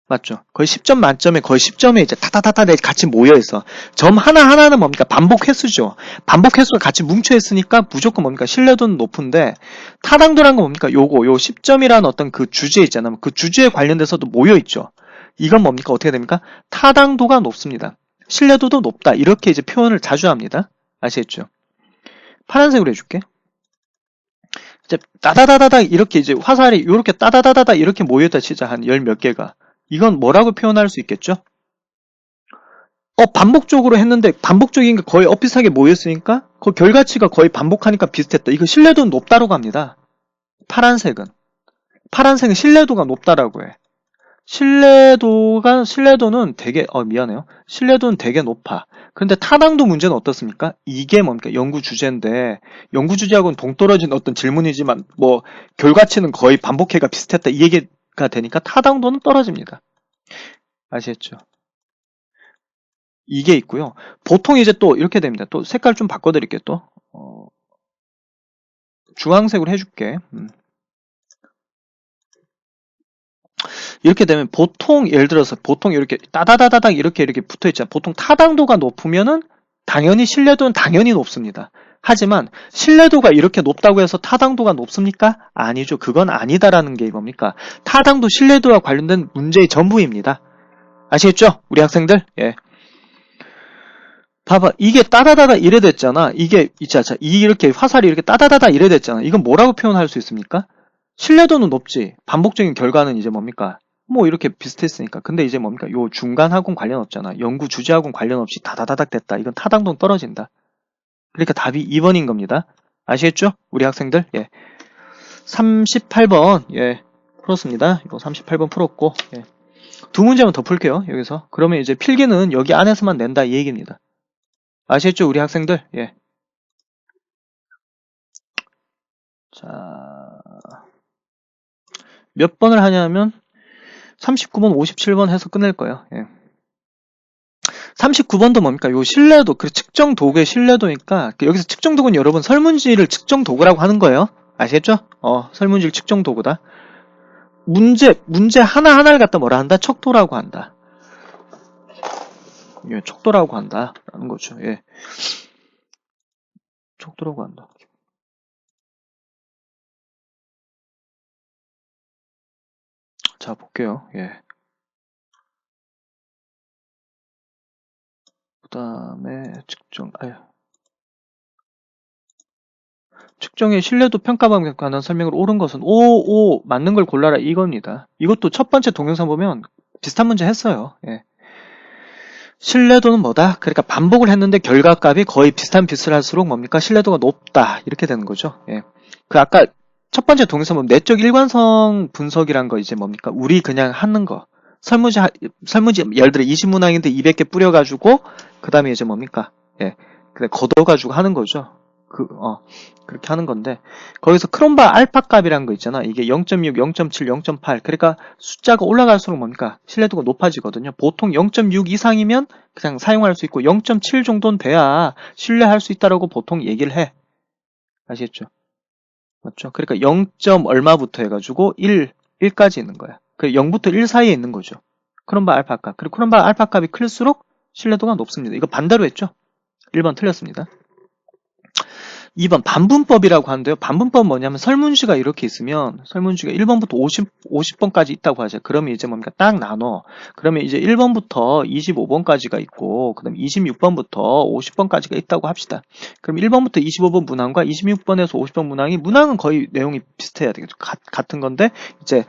맞죠? 거의 10점 만점에 거의 10점에 이제 타타타타 같이 모여있어. 점 하나하나는 뭡니까? 반복 횟수죠. 반복 횟수가 같이 뭉쳐있으니까 무조건 뭡니까? 신뢰도는 높은데, 타당도란 건 뭡니까? 요 10점이라는 어떤 그 주제 있잖아요. 그 주제에 관련돼서도 모여있죠. 이건 뭡니까? 어떻게 됩니까? 타당도가 높습니다. 신뢰도도 높다. 이렇게 이제 표현을 자주 합니다. 아시겠죠? 파란색으로 해줄게. 이제 따다다다다 이렇게 이제 화살이 이렇게 따다다다다 이렇게 모여있다 치자. 한 열 몇 개가. 이건 뭐라고 표현할 수 있겠죠? 반복적으로 했는데 반복적인 게 거의 비슷하게 모였으니까 그 결과치가 거의 반복하니까 비슷했다. 이거 신뢰도는 높다라고 합니다. 파란색은 신뢰도가 높다라고 해. 신뢰도는 되게 미안해요. 신뢰도는 되게 높아. 근데 타당도 문제는 어떻습니까? 이게 뭡니까? 연구 주제인데 연구 주제하고는 동떨어진 어떤 질문이지만 결과치는 거의 반복해가 비슷했다. 이 얘기가 되니까 타당도는 떨어집니다. 아시겠죠? 이게 있고요. 보통 이제 또 이렇게 됩니다. 또 색깔 좀 바꿔드릴게요. 또 주황색으로 해줄게. 이렇게 되면 보통 예를 들어서 보통 이렇게 따다다다닥 이렇게 붙어 있잖아요. 보통 타당도가 높으면은 당연히 신뢰도는 당연히 높습니다. 하지만 신뢰도가 이렇게 높다고 해서 타당도가 높습니까? 아니죠. 그건 아니다라는 게 뭡니까? 타당도 신뢰도와 관련된 문제의 전부입니다. 아시겠죠? 우리 학생들? 예. 봐봐. 이게 따다다다 이래 됐잖아. 이게 이렇게 화살이 이렇게 따다다다 이래 됐잖아. 이건 뭐라고 표현할 수 있습니까? 신뢰도는 높지. 반복적인 결과는 이제 뭡니까? 이렇게 비슷했으니까. 근데 이제 뭡니까? 요 중간하고는 관련 없잖아. 연구 주제하고는 관련 없이 다다다닥 됐다. 이건 타당도 떨어진다. 그러니까 답이 2번인 겁니다. 아시겠죠? 우리 학생들? 예. 38번. 예. 풀었습니다. 이거 38번 풀었고. 예. 두 문제만 더 풀게요. 여기서. 그러면 이제 필기는 여기 안에서만 낸다. 이 얘기입니다. 아시겠죠? 우리 학생들? 예. 자. 몇 번을 하냐면 39번, 57번 해서 끝낼 거예요. 예. 39번도 뭡니까? 요 신뢰도, 그 측정 도구의 신뢰도니까 여기서 측정 도구는 여러분 설문지를 측정 도구라고 하는 거예요. 아시겠죠? 설문지를 측정 도구다. 문제 하나하나를 갖다 뭐라 한다? 척도라고 한다. 예, 척도라고 한다. 라는 거죠. 예. 척도라고 한다. 자, 볼게요. 예. 그 다음에 측정의 신뢰도 평가방에 관한 설명을 옳은 것은 맞는 걸 골라라 이겁니다. 이것도 첫 번째 동영상 보면 비슷한 문제 했어요. 예. 신뢰도는 뭐다? 그러니까 반복을 했는데 결과값이 거의 비슷할수록 뭡니까? 신뢰도가 높다. 이렇게 되는 거죠. 예. 아까 첫 번째 동영상 보면 내적 일관성 분석이란 거 이제 뭡니까? 우리 그냥 하는 거. 설문지 예를 들어 20문항인데 200개 뿌려가지고 그 다음에 이제 뭡니까? 예. 그냥 걷어가지고 하는 거죠. 그렇게 하는 건데 거기서 크롬바 알파 값이라는 거 있잖아. 이게 0.6, 0.7, 0.8 그러니까 숫자가 올라갈수록 뭡니까? 신뢰도가 높아지거든요. 보통 0.6 이상이면 그냥 사용할 수 있고 0.7 정도는 돼야 신뢰할 수 있다라고 보통 얘기를 해. 아시겠죠? 맞죠? 그러니까 0. 얼마부터 해가지고 1까지 있는 거야. 그 0부터 1 사이에 있는 거죠. 크롬바 알파 값. 그리고 크롬바 알파 값이 클수록 신뢰도가 높습니다. 이거 반대로 했죠? 1번 틀렸습니다. 2번 반분법이라고 하는데요. 반분법은 뭐냐면 설문지가 이렇게 있으면 설문지가 1번부터 50번까지 있다고 하죠. 그러면 이제 뭡니까? 딱 나눠. 그러면 이제 1번부터 25번까지가 있고 그다음 26번부터 50번까지가 있다고 합시다. 그럼 1번부터 25번 문항과 26번에서 50번 문항이 문항은 거의 내용이 비슷해야 되겠죠. 같은 건데 이제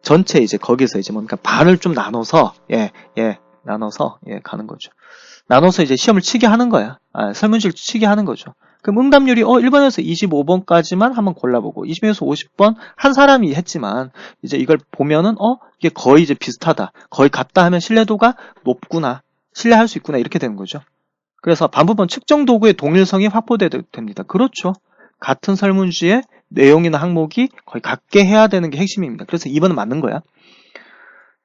전체 이제 거기서 이제 뭡니까? 반을 좀 나눠서 나눠서 가는 거죠. 나눠서 이제 시험을 치게 하는 거야. 설문지를 치게 하는 거죠. 그럼 응답률이 1번에서 25번까지만 한번 골라보고 20에서 50번 한 사람이 했지만 이제 이걸 보면은 이게 거의 이제 비슷하다. 거의 같다 하면 신뢰도가 높구나. 신뢰할 수 있구나. 이렇게 되는 거죠. 그래서 반부분 측정 도구의 동일성이 확보됩니다. 그렇죠. 같은 설문지의 내용이나 항목이 거의 같게 해야 되는 게 핵심입니다. 그래서 2번은 맞는 거야.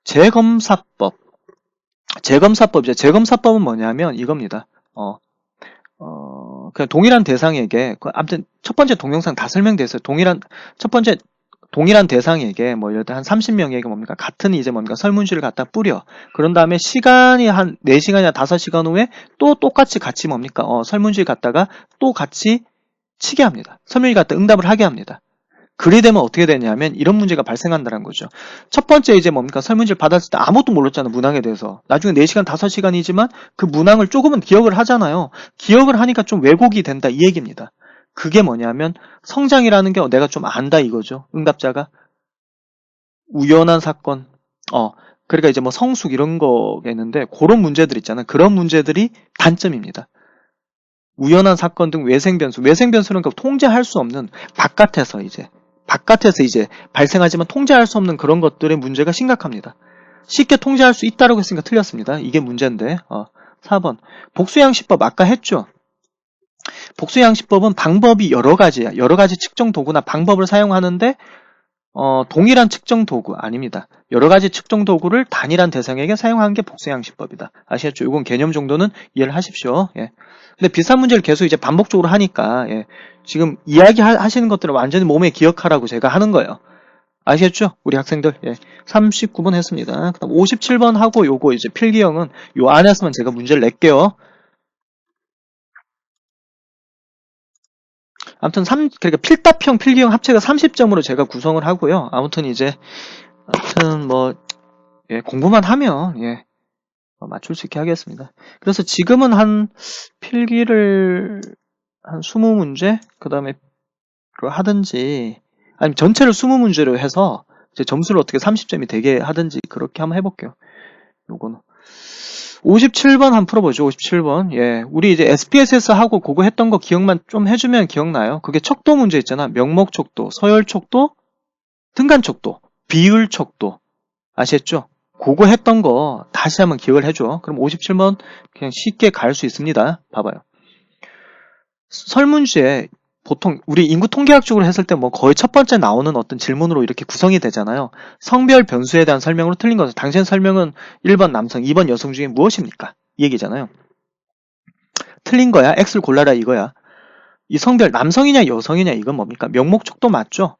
재검사법. 재검사법이죠. 재검사법은 뭐냐면 이겁니다. 그냥 동일한 대상에게, 아무튼 첫 번째 동영상 다 설명됐어요. 첫 번째 동일한 대상에게, 뭐, 예를 들어 한 30명에게 뭡니까? 같은 이제 뭡니까? 설문지를 갖다 뿌려. 그런 다음에 시간이 한 4시간이나 5시간 후에 또 똑같이 같이 뭡니까? 설문지를 갖다가 또 같이 치게 합니다. 설문지 갖다 응답을 하게 합니다. 그리 되면 어떻게 되냐면 이런 문제가 발생한다는 거죠. 첫 번째 이제 뭡니까? 설문지를 받았을 때 아무것도 몰랐잖아. 문항에 대해서. 나중에 4시간, 5시간이지만 그 문항을 조금은 기억을 하잖아요. 기억을 하니까 좀 왜곡이 된다 이 얘기입니다. 그게 뭐냐면 성장이라는 게 내가 좀 안다 이거죠. 응답자가. 우연한 사건. 그러니까 이제 뭐 성숙 이런 거겠는데 그런 문제들 있잖아요. 그런 문제들이 단점입니다. 우연한 사건 등 외생변수. 외생변수는 통제할 수 없는 바깥에서 이제 발생하지만 통제할 수 없는 그런 것들의 문제가 심각합니다. 쉽게 통제할 수 있다고 했으니까 틀렸습니다. 이게 문제인데. 4번. 복수양식법 아까 했죠. 복수양식법은 방법이 여러 가지야. 여러 가지 측정 도구나 방법을 사용하는데 동일한 측정 도구 아닙니다. 여러 가지 측정 도구를 단일한 대상에게 사용하는 게 복수양식법이다. 아시겠죠? 이건 개념 정도는 이해를 하십시오. 예. 근데 비슷한 문제를 계속 이제 반복적으로 하니까 지금 이야기 하시는 것들을 완전히 몸에 기억하라고 제가 하는 거예요. 아시겠죠? 우리 학생들. 39번 했습니다. 그다음 57번 하고 요거 이제 필기형은 요 안에서만 제가 문제를 낼게요. 아무튼 그러니까 필답형 필기형 합체가 30점으로 제가 구성을 하고요. 아무튼 뭐 공부만 하면 맞출 수 있게 하겠습니다. 그래서 지금은 한 필기를 한 20문제 그 다음에 하든지 아니면 전체를 20문제로 해서 이제 점수를 어떻게 30점이 되게 하든지 그렇게 한번 해볼게요. 요거는 57번 한번 풀어보죠. 57번. 우리 이제 SPSS 하고 그거 했던 거 기억만 좀 해주면 기억나요. 그게 척도 문제 있잖아. 명목척도, 서열척도, 등간척도, 비율척도. 아시겠죠? 그거 했던 거 다시 한번 기억을 해줘. 그럼 57번 그냥 쉽게 갈 수 있습니다. 봐봐요. 설문지에 보통 우리 인구 통계학적으로 했을 때 뭐 거의 첫 번째 나오는 어떤 질문으로 이렇게 구성이 되잖아요. 성별 변수에 대한 설명으로 틀린 거죠. 당신 설명은 1번 남성, 2번 여성 중에 무엇입니까? 이 얘기잖아요. 틀린 거야. X를 골라라 이거야. 이 성별 남성이냐 여성이냐 이건 뭡니까? 명목척도 맞죠?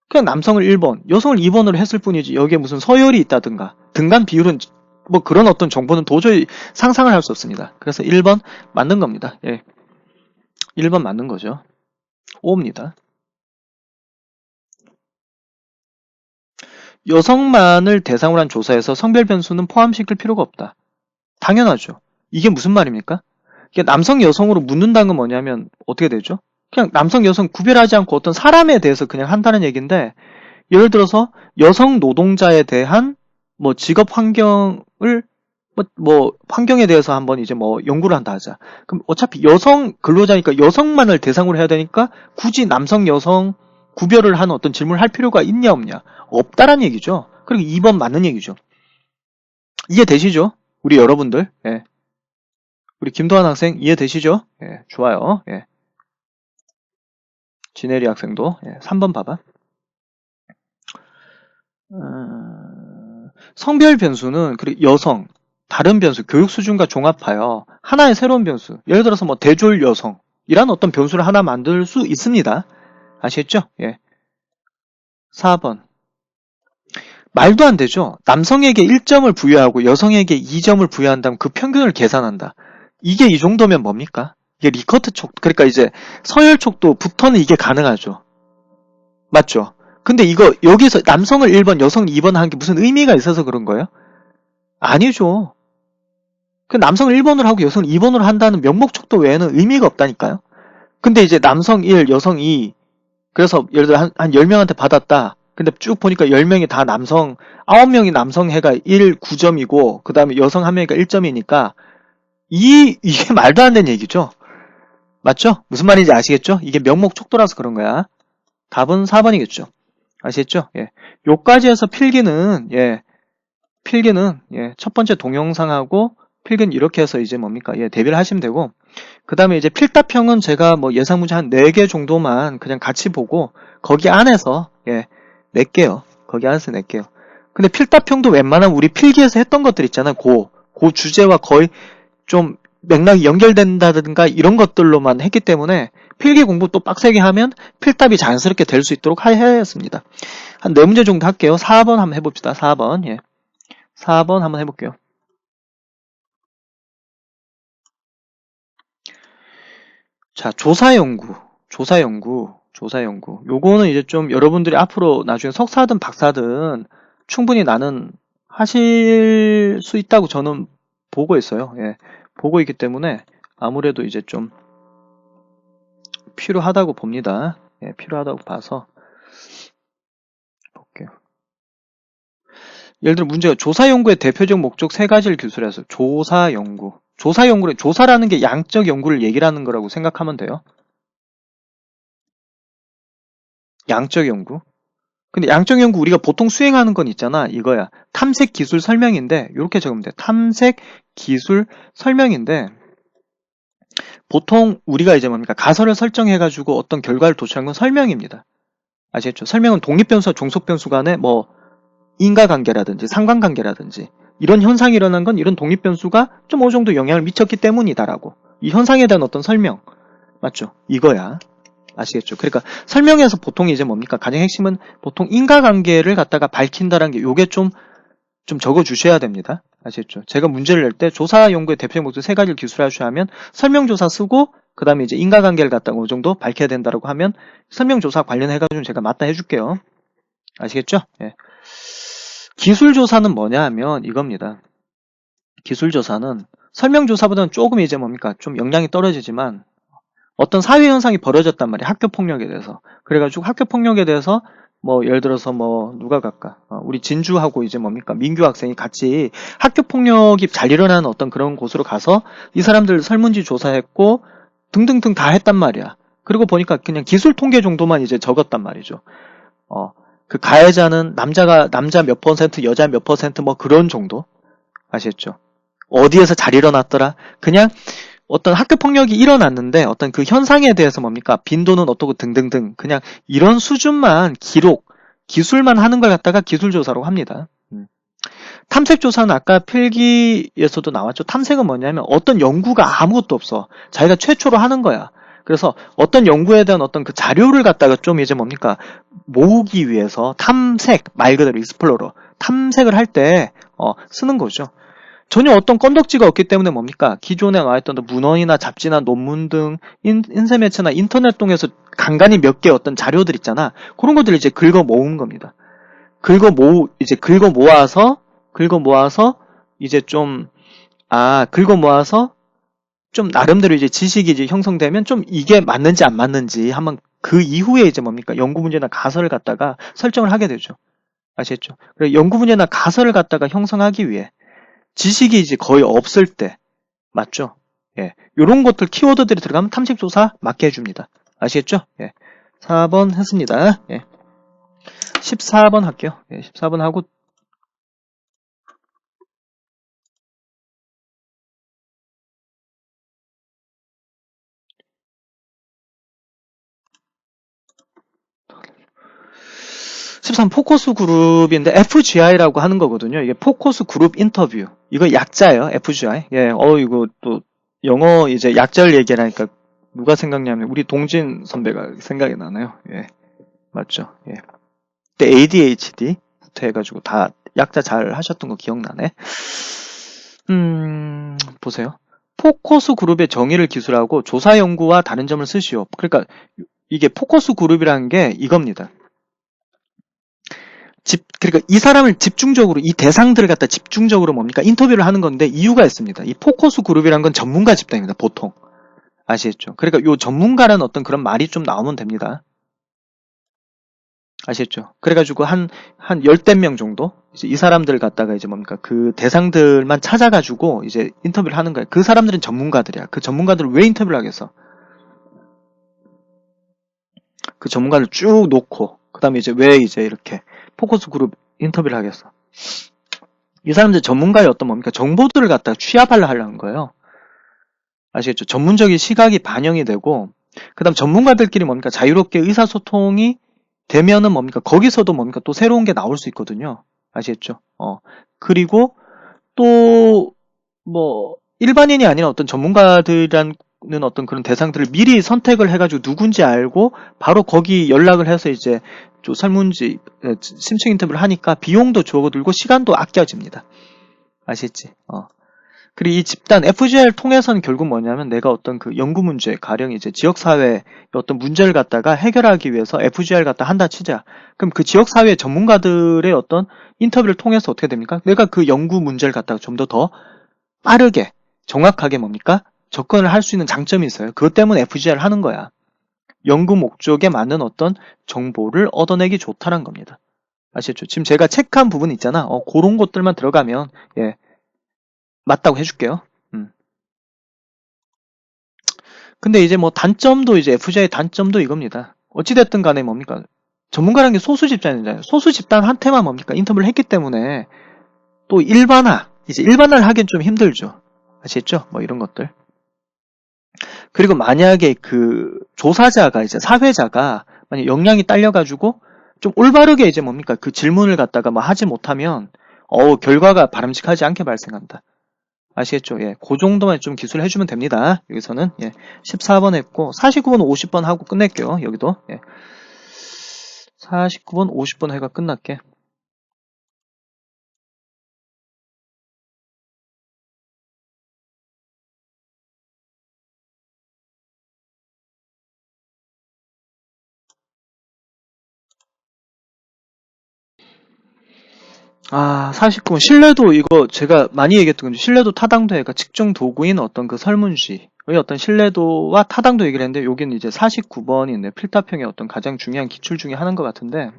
그냥 남성을 1번, 여성을 2번으로 했을 뿐이지 여기에 무슨 서열이 있다든가 등간 비율은 뭐 그런 어떤 정보는 도저히 상상을 할 수 없습니다. 그래서 1번 맞는 겁니다. 1번 맞는 거죠. 5입니다. 여성만을 대상으로 한 조사에서 성별 변수는 포함시킬 필요가 없다. 당연하죠. 이게 무슨 말입니까? 이게 남성 여성으로 묻는다는 건 뭐냐면 어떻게 되죠? 그냥 남성 여성 구별하지 않고 어떤 사람에 대해서 그냥 한다는 얘기인데 예를 들어서 여성 노동자에 대한 뭐 직업 환경을 환경에 대해서 한번 이제 뭐 연구를 한다 하자. 그럼 어차피 여성 근로자니까 여성만을 대상으로 해야 되니까 굳이 남성 여성 구별을 하는 어떤 질문을 할 필요가 있냐 없냐? 없다란 얘기죠. 그리고 2번 맞는 얘기죠. 이해되시죠? 우리 여러분들. 우리 김도환 학생 이해되시죠? 좋아요. 진혜리 학생도 3번 봐봐. 성별 변수는 그리고 여성, 다른 변수, 교육 수준과 종합하여 하나의 새로운 변수, 예를 들어서 뭐 대졸 여성 이란 어떤 변수를 하나 만들 수 있습니다. 아시겠죠? 4번. 말도 안 되죠. 남성에게 1점을 부여하고 여성에게 2점을 부여한다면 그 평균을 계산한다. 이게 이 정도면 뭡니까? 이게 리커트 촉, 그러니까 이제 서열 촉도부터는 이게 가능하죠. 맞죠? 근데 이거 여기서 남성을 1번, 여성 2번 한 게 무슨 의미가 있어서 그런 거예요? 아니죠. 그 남성을 1번으로 하고 여성을 2번으로 한다는 명목 촉도 외에는 의미가 없다니까요. 근데 이제 남성 1, 여성 2, 그래서 예를 들어 한 10명한테 받았다. 근데 쭉 보니까 10명이 다 남성, 9명이 남성 해가 1, 9점이고, 그 다음에 여성 1명이니까 1점이니까, 이게 말도 안 되는 얘기죠. 맞죠? 무슨 말인지 아시겠죠? 이게 명목 촉도라서 그런 거야. 답은 4번이겠죠. 아시겠죠? 예. 요까지 해서 필기는, 첫 번째 동영상하고 필기는 이렇게 해서 이제 뭡니까? 대비를 하시면 되고, 그 다음에 이제 필답형은 제가 뭐 예상 문제 한 4개 정도만 그냥 같이 보고, 거기 안에서, 낼게요. 거기 안에서 낼게요. 근데 필답형도 웬만하면 우리 필기에서 했던 것들 있잖아요. 그 주제와 거의 좀 맥락이 연결된다든가 이런 것들로만 했기 때문에 필기 공부 또 빡세게 하면 필답이 자연스럽게 될 수 있도록 해야 했습니다. 한 4문제 정도 할게요. 4번 한번 해봅시다. 4번. 4번 한번 해볼게요. 자, 조사연구. 요거는 이제 좀 여러분들이 앞으로 나중에 석사든 박사든 충분히 나는 하실 수 있다고 저는 보고 있어요. 보고 있기 때문에 아무래도 이제 좀 필요하다고 봅니다. 필요하다고 봐서 볼게요. 예를 들어 문제가 조사연구의 대표적 목적 3가지를 기술해서 조사라는 게 양적 연구를 얘기를 하는 거라고 생각하면 돼요. 양적 연구. 근데 양적 연구 우리가 보통 수행하는 건 있잖아. 이거야. 탐색 기술 설명인데 이렇게 적으면 돼. 탐색 기술 설명인데 보통 우리가 이제 뭡니까? 가설을 설정해가지고 어떤 결과를 도출한 건 설명입니다. 아시겠죠? 설명은 독립변수와 종속변수 간의 뭐 인과관계라든지 상관관계라든지 이런 현상이 일어난 건 이런 독립변수가 좀 어느 정도 영향을 미쳤기 때문이다라고. 이 현상에 대한 어떤 설명. 맞죠? 이거야. 아시겠죠? 그러니까 설명에서 보통 이제 뭡니까? 가장 핵심은 보통 인과관계를 갖다가 밝힌다라는 게 요게 좀 적어주셔야 됩니다. 아시겠죠? 제가 문제를 낼 때 조사 연구의 대표 목적 3가지를 기술하셔야 하면 설명조사 쓰고 그 다음에 이제 인과관계를 갖다가 어느 정도 밝혀야 된다라고 하면 설명조사 관련해가지고 제가 맞다 해줄게요. 아시겠죠? 기술조사는 뭐냐 하면 이겁니다. 기술조사는 설명조사보다는 조금 이제 뭡니까? 좀 역량이 떨어지지만 어떤 사회현상이 벌어졌단 말이에요. 학교폭력에 대해서. 그래가지고 학교폭력에 대해서 뭐 예를 들어서 뭐 누가 갈까? 우리 진주하고 이제 뭡니까? 민규 학생이 같이 학교폭력이 잘 일어나는 어떤 그런 곳으로 가서 이 사람들 설문지 조사했고 등등등 다 했단 말이야. 그리고 보니까 그냥 기술 통계 정도만 이제 적었단 말이죠. 그 가해자는 남자 몇 퍼센트, 여자 몇 퍼센트 뭐 그런 정도. 아시겠죠? 어디에서 잘 일어났더라? 그냥 어떤 학교 폭력이 일어났는데 어떤 그 현상에 대해서 뭡니까? 빈도는 어떻고 등등등 그냥 이런 수준만 기술만 하는 걸 갖다가 기술조사라고 합니다. 탐색조사는 아까 필기에서도 나왔죠. 탐색은 뭐냐면 어떤 연구가 아무것도 없어. 자기가 최초로 하는 거야. 그래서 어떤 연구에 대한 어떤 그 자료를 갖다가 좀 이제 뭡니까? 모으기 위해서 탐색, 말 그대로 익스플로러, 탐색을 할 때 쓰는 거죠. 전혀 어떤 건덕지가 없기 때문에 뭡니까? 기존에 나와있던 문헌이나 잡지나 논문 등 인쇄매체나 인터넷 통해서 간간히 몇 개 어떤 자료들 있잖아. 그런 것들을 이제 긁어 모은 겁니다. 긁어 모아서 이제 긁어 모아서 좀 나름대로 이제 지식이 이제 형성되면 좀 이게 맞는지 안 맞는지 한번 그 이후에 이제 뭡니까? 연구 문제나 가설을 갖다가 설정을 하게 되죠. 아시겠죠? 그래서 연구 문제나 가설을 갖다가 형성하기 위해 지식이 이제 거의 없을 때, 맞죠? 요런 것들 키워드들이 들어가면 탐색조사 맞게 해줍니다. 아시겠죠? 4번 했습니다. 14번 할게요. 14번 하고, 포커스 그룹인데 FGI라고 하는 거거든요. 이게 포커스 그룹 인터뷰. 이거 약자예요. FGI. 이거 또 영어 이제 약자를 얘기하니까 누가 생각나면 우리 동진 선배가 생각이 나네요. 맞죠? 그때 ADHD부터 해가지고 다 약자 잘 하셨던 거 기억나네. 보세요. 포커스 그룹의 정의를 기술하고 조사 연구와 다른 점을 쓰시오. 그러니까 이게 포커스 그룹이라는 게 이겁니다. 그러니까 이 사람을 집중적으로, 이 대상들을 갖다 집중적으로 뭡니까? 인터뷰를 하는 건데 이유가 있습니다. 이 포커스 그룹이란 건 전문가 집단입니다. 보통. 아시겠죠? 그러니까 요 전문가라는 어떤 그런 말이 좀 나오면 됩니다. 아시겠죠? 그래가지고 한 열댓 명 정도? 이제 이 사람들 갖다가 이제 뭡니까? 그 대상들만 찾아가지고 이제 인터뷰를 하는 거예요. 그 사람들은 전문가들이야. 그 전문가들을 왜 인터뷰를 하겠어? 그 전문가를 쭉 놓고, 그 다음에 이제 왜 이제 이렇게 포커스 그룹 인터뷰를 하겠어? 이 사람들 전문가의 어떤 뭡니까? 정보들을 갖다가 취합하려는 거예요. 아시겠죠? 전문적인 시각이 반영이 되고, 그 다음 전문가들끼리 뭡니까? 자유롭게 의사소통이 되면은 뭡니까? 거기서도 뭡니까? 또 새로운 게 나올 수 있거든요. 아시겠죠? 그리고 또, 일반인이 아닌 어떤 전문가들이라는 어떤 그런 대상들을 미리 선택을 해가지고 누군지 알고 바로 거기 연락을 해서 이제 좀 설문지, 심층 인터뷰를 하니까 비용도 줄어들고 시간도 아껴집니다. 아시겠지? 그리고 이 집단 FGR 통해서는 결국 뭐냐면 내가 어떤 그 연구 문제, 가령 이제 지역사회의 어떤 문제를 갖다가 해결하기 위해서 FGR 갖다 한다 치자. 그럼 그 지역사회 전문가들의 어떤 인터뷰를 통해서 어떻게 됩니까? 내가 그 연구 문제를 갖다가 좀 더 빠르게, 정확하게 뭡니까? 접근을 할 수 있는 장점이 있어요. 그것 때문에 FGR을 하는 거야. 연구 목적에 맞는 어떤 정보를 얻어내기 좋다는 겁니다. 아시겠죠? 지금 제가 체크한 부분 있잖아. 그런 것들만 들어가면, 예, 맞다고 해줄게요. 근데 이제 단점도 이제 FGR의 단점도 이겁니다. 어찌됐든 간에 뭡니까? 전문가라는 게 소수 집단이잖아요. 소수 집단한테만 뭡니까? 인터뷰를 했기 때문에 또 이제 일반화를 하기엔 좀 힘들죠. 아시겠죠? 이런 것들. 그리고 만약에 그 조사자가 이제 사회자가 만약 역량이 딸려가지고 좀 올바르게 이제 뭡니까? 그 질문을 갖다가 하지 못하면 결과가 바람직하지 않게 발생한다. 아시겠죠? 예, 그 정도만 좀 기술을 해주면 됩니다. 여기서는, 예, 14번 했고, 49번, 50번 하고 끝낼게요. 여기도, 예. 49번, 50번 해가 끝날게. 아, 49번. 신뢰도, 이거 제가 많이 얘기했던 건데, 신뢰도 타당도 해가 측정 도구인 어떤 그 설문지의 어떤 신뢰도와 타당도 얘기를 했는데, 여기는 이제 49번이 있네. 필답형의 어떤 가장 중요한 기출 중에 하나인 것 같은데,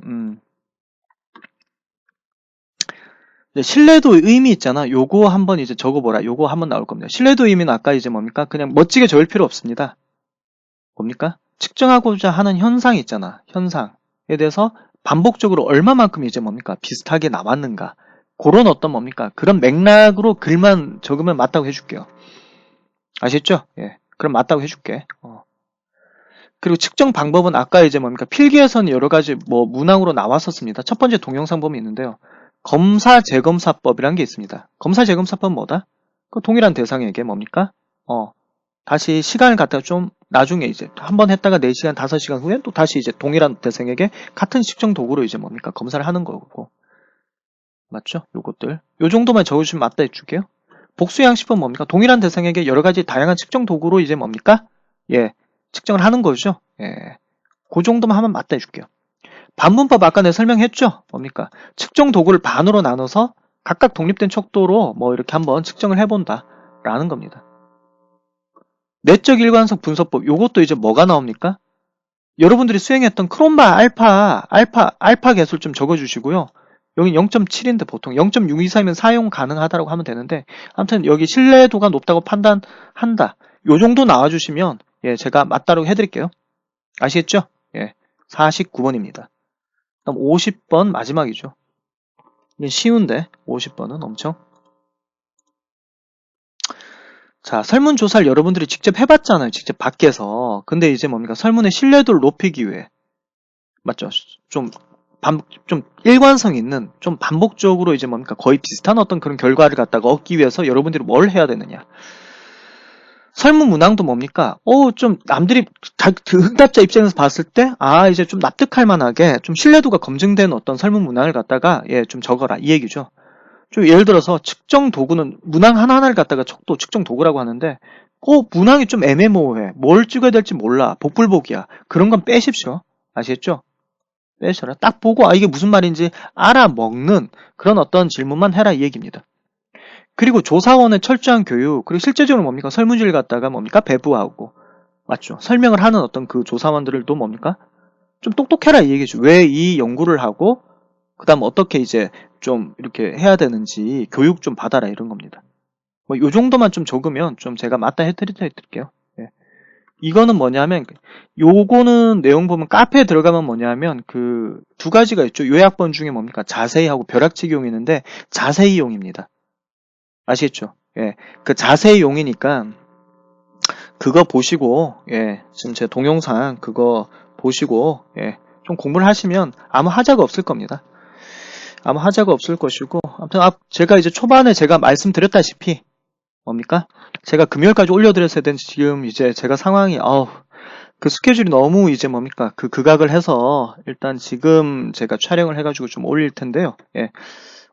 신뢰도 의미 있잖아. 요거 한번 이제 적어보라. 요거 한번 나올 겁니다. 신뢰도 의미는 아까 이제 뭡니까? 그냥 멋지게 적을 필요 없습니다. 뭡니까? 측정하고자 하는 현상이 있잖아. 현상에 대해서 반복적으로 얼마만큼 이제 뭡니까? 비슷하게 나왔는가. 그런 어떤 뭡니까? 그런 맥락으로 글만 적으면 맞다고 해줄게요. 아시겠죠? 예. 그럼 맞다고 해줄게. 그리고 측정 방법은 아까 이제 뭡니까? 필기에서는 여러 가지 문항으로 나왔었습니다. 첫 번째 동영상 보면 있는데요. 검사 재검사법이라는 게 있습니다. 검사 재검사법은 뭐다? 그 동일한 대상에게 뭡니까? 다시 시간을 갖다가 좀 나중에 이제 한번 했다가 4시간, 5시간 후에 또 다시 이제 동일한 대상에게 같은 측정 도구로 이제 뭡니까? 검사를 하는 거고. 맞죠? 요것들. 요 정도만 적으시면 맞다 해줄게요. 복수양식법 뭡니까? 동일한 대상에게 여러 가지 다양한 측정 도구로 이제 뭡니까? 예. 측정을 하는 거죠. 예. 그 정도만 하면 맞다 해줄게요. 반문법 아까 내가 설명했죠? 뭡니까? 측정 도구를 반으로 나눠서 각각 독립된 척도로 이렇게 한번 측정을 해본다. 라는 겁니다. 내적 일관성 분석법, 요것도 이제 뭐가 나옵니까? 여러분들이 수행했던 크롬바 알파 개수를 좀 적어주시고요. 여기 0.7인데 보통 0.623이면 사용 가능하다고 하면 되는데, 아무튼 여기 신뢰도가 높다고 판단한다. 요 정도 나와주시면, 예, 제가 맞다고 해드릴게요. 아시겠죠? 예, 49번입니다. 그럼 50번 마지막이죠. 이게 쉬운데, 50번은 엄청. 자, 설문조사를 여러분들이 직접 해봤잖아요. 직접 밖에서. 근데 이제 뭡니까? 설문의 신뢰도를 높이기 위해. 맞죠? 좀 일관성 있는, 좀 반복적으로 이제 뭡니까? 거의 비슷한 어떤 그런 결과를 갖다가 얻기 위해서 여러분들이 뭘 해야 되느냐. 설문 문항도 뭡니까? 좀 남들이 그 응답자 입장에서 봤을 때, 이제 좀 납득할 만하게 좀 신뢰도가 검증된 어떤 설문 문항을 갖다가, 예, 좀 적어라. 이 얘기죠. 좀 예를 들어서 측정 도구는 문항 하나하나를 갖다가 또 측정 도구라고 하는데 문항이 좀 애매모호해. 뭘 찍어야 될지 몰라. 복불복이야. 그런 건 빼십시오. 아시겠죠? 빼셔라. 딱 보고 이게 무슨 말인지 알아먹는 그런 어떤 질문만 해라 이 얘기입니다. 그리고 조사원의 철저한 교육, 그리고 실제적으로 뭡니까? 설문지를 갖다가 뭡니까? 배부하고, 맞죠? 설명을 하는 어떤 그 조사원들도 뭡니까? 좀 똑똑해라 이 얘기죠. 왜 이 연구를 하고, 그 다음 어떻게 이제 좀 이렇게 해야 되는지 교육 좀 받아라 이런 겁니다. 뭐 요 정도만 좀 적으면 좀 제가 맞다 해드릴게요. 예. 이거는 뭐냐면, 요거는 내용 보면 카페에 들어가면 뭐냐면 그 두 가지가 있죠. 요약본 중에 뭡니까? 자세히 하고 벼락치기용이 있는데 자세히용입니다. 아시겠죠? 예. 그 자세히용이니까 그거 보시고, 예. 지금 제 동영상 그거 보시고, 예. 좀 공부를 하시면 아무 하자가 없을 겁니다. 아무 하자가 없을 것이고, 아무튼 제가 이제 초반에 제가 말씀드렸다시피 뭡니까? 제가 금요일까지 올려드렸어야 되는데 지금 이제 제가 상황이 그 스케줄이 너무 이제 뭡니까? 그 극악을 해서 일단 지금 제가 촬영을 해가지고 좀 올릴 텐데요. 예.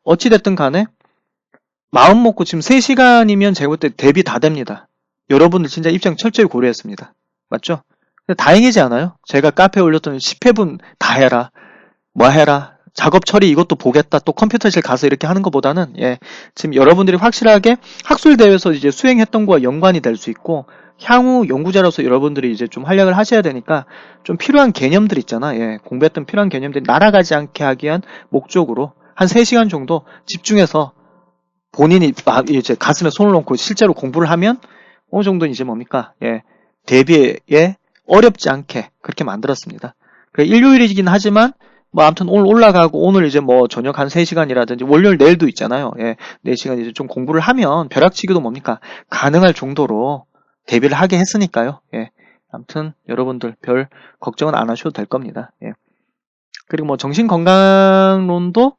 어찌됐든 간에 마음 먹고 지금 3시간이면 제가 볼 때 대비 다 됩니다. 여러분들 진짜 입장 철저히 고려했습니다. 맞죠? 근데 다행이지 않아요? 제가 카페에 올렸던 10회분 다 해라. 뭐 해라. 작업 처리 이것도 보겠다. 또 컴퓨터실 가서 이렇게 하는 것보다는 지금 여러분들이 확실하게 학술대회에서 이제 수행했던 거와 연관이 될 수 있고 향후 연구자로서 여러분들이 이제 좀 활약을 하셔야 되니까 좀 필요한 개념들 있잖아. 공부했던 필요한 개념들이 날아가지 않게 하기 위한 목적으로 한 3시간 정도 집중해서 본인이 이제 가슴에 손을 얹고 실제로 공부를 하면 어느 정도는 이제 뭡니까? 대비에 어렵지 않게 그렇게 만들었습니다. 일요일이긴 하지만 뭐 아무튼 오늘 올라가고 오늘 이제 뭐 저녁 한 3시간이라든지 월요일 내일도 있잖아요. 4시간 이제 좀 공부를 하면 벼락치기도 뭡니까? 가능할 정도로 대비를 하게 했으니까요. 아무튼 여러분들 별 걱정은 안 하셔도 될 겁니다. 그리고 뭐 정신건강론도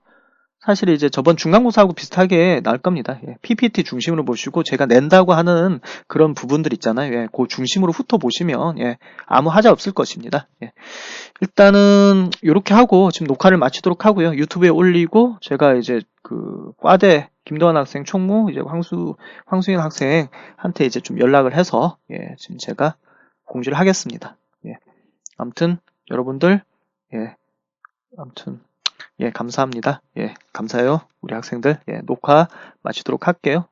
사실 이제 저번 중간고사하고 비슷하게 나올 겁니다. PPT 중심으로 보시고 제가 낸다고 하는 그런 부분들 있잖아요. 그 중심으로 훑어보시면 아무 하자 없을 것입니다. 일단은 이렇게 하고 지금 녹화를 마치도록 하고요. 유튜브에 올리고 제가 이제 그 과대 김도환 학생 총무 이제 황수인 학생한테 이제 좀 연락을 해서 지금 제가 공지를 하겠습니다. 아무튼 여러분들 아무튼 감사합니다. 감사해요. 우리 학생들. 녹화 마치도록 할게요.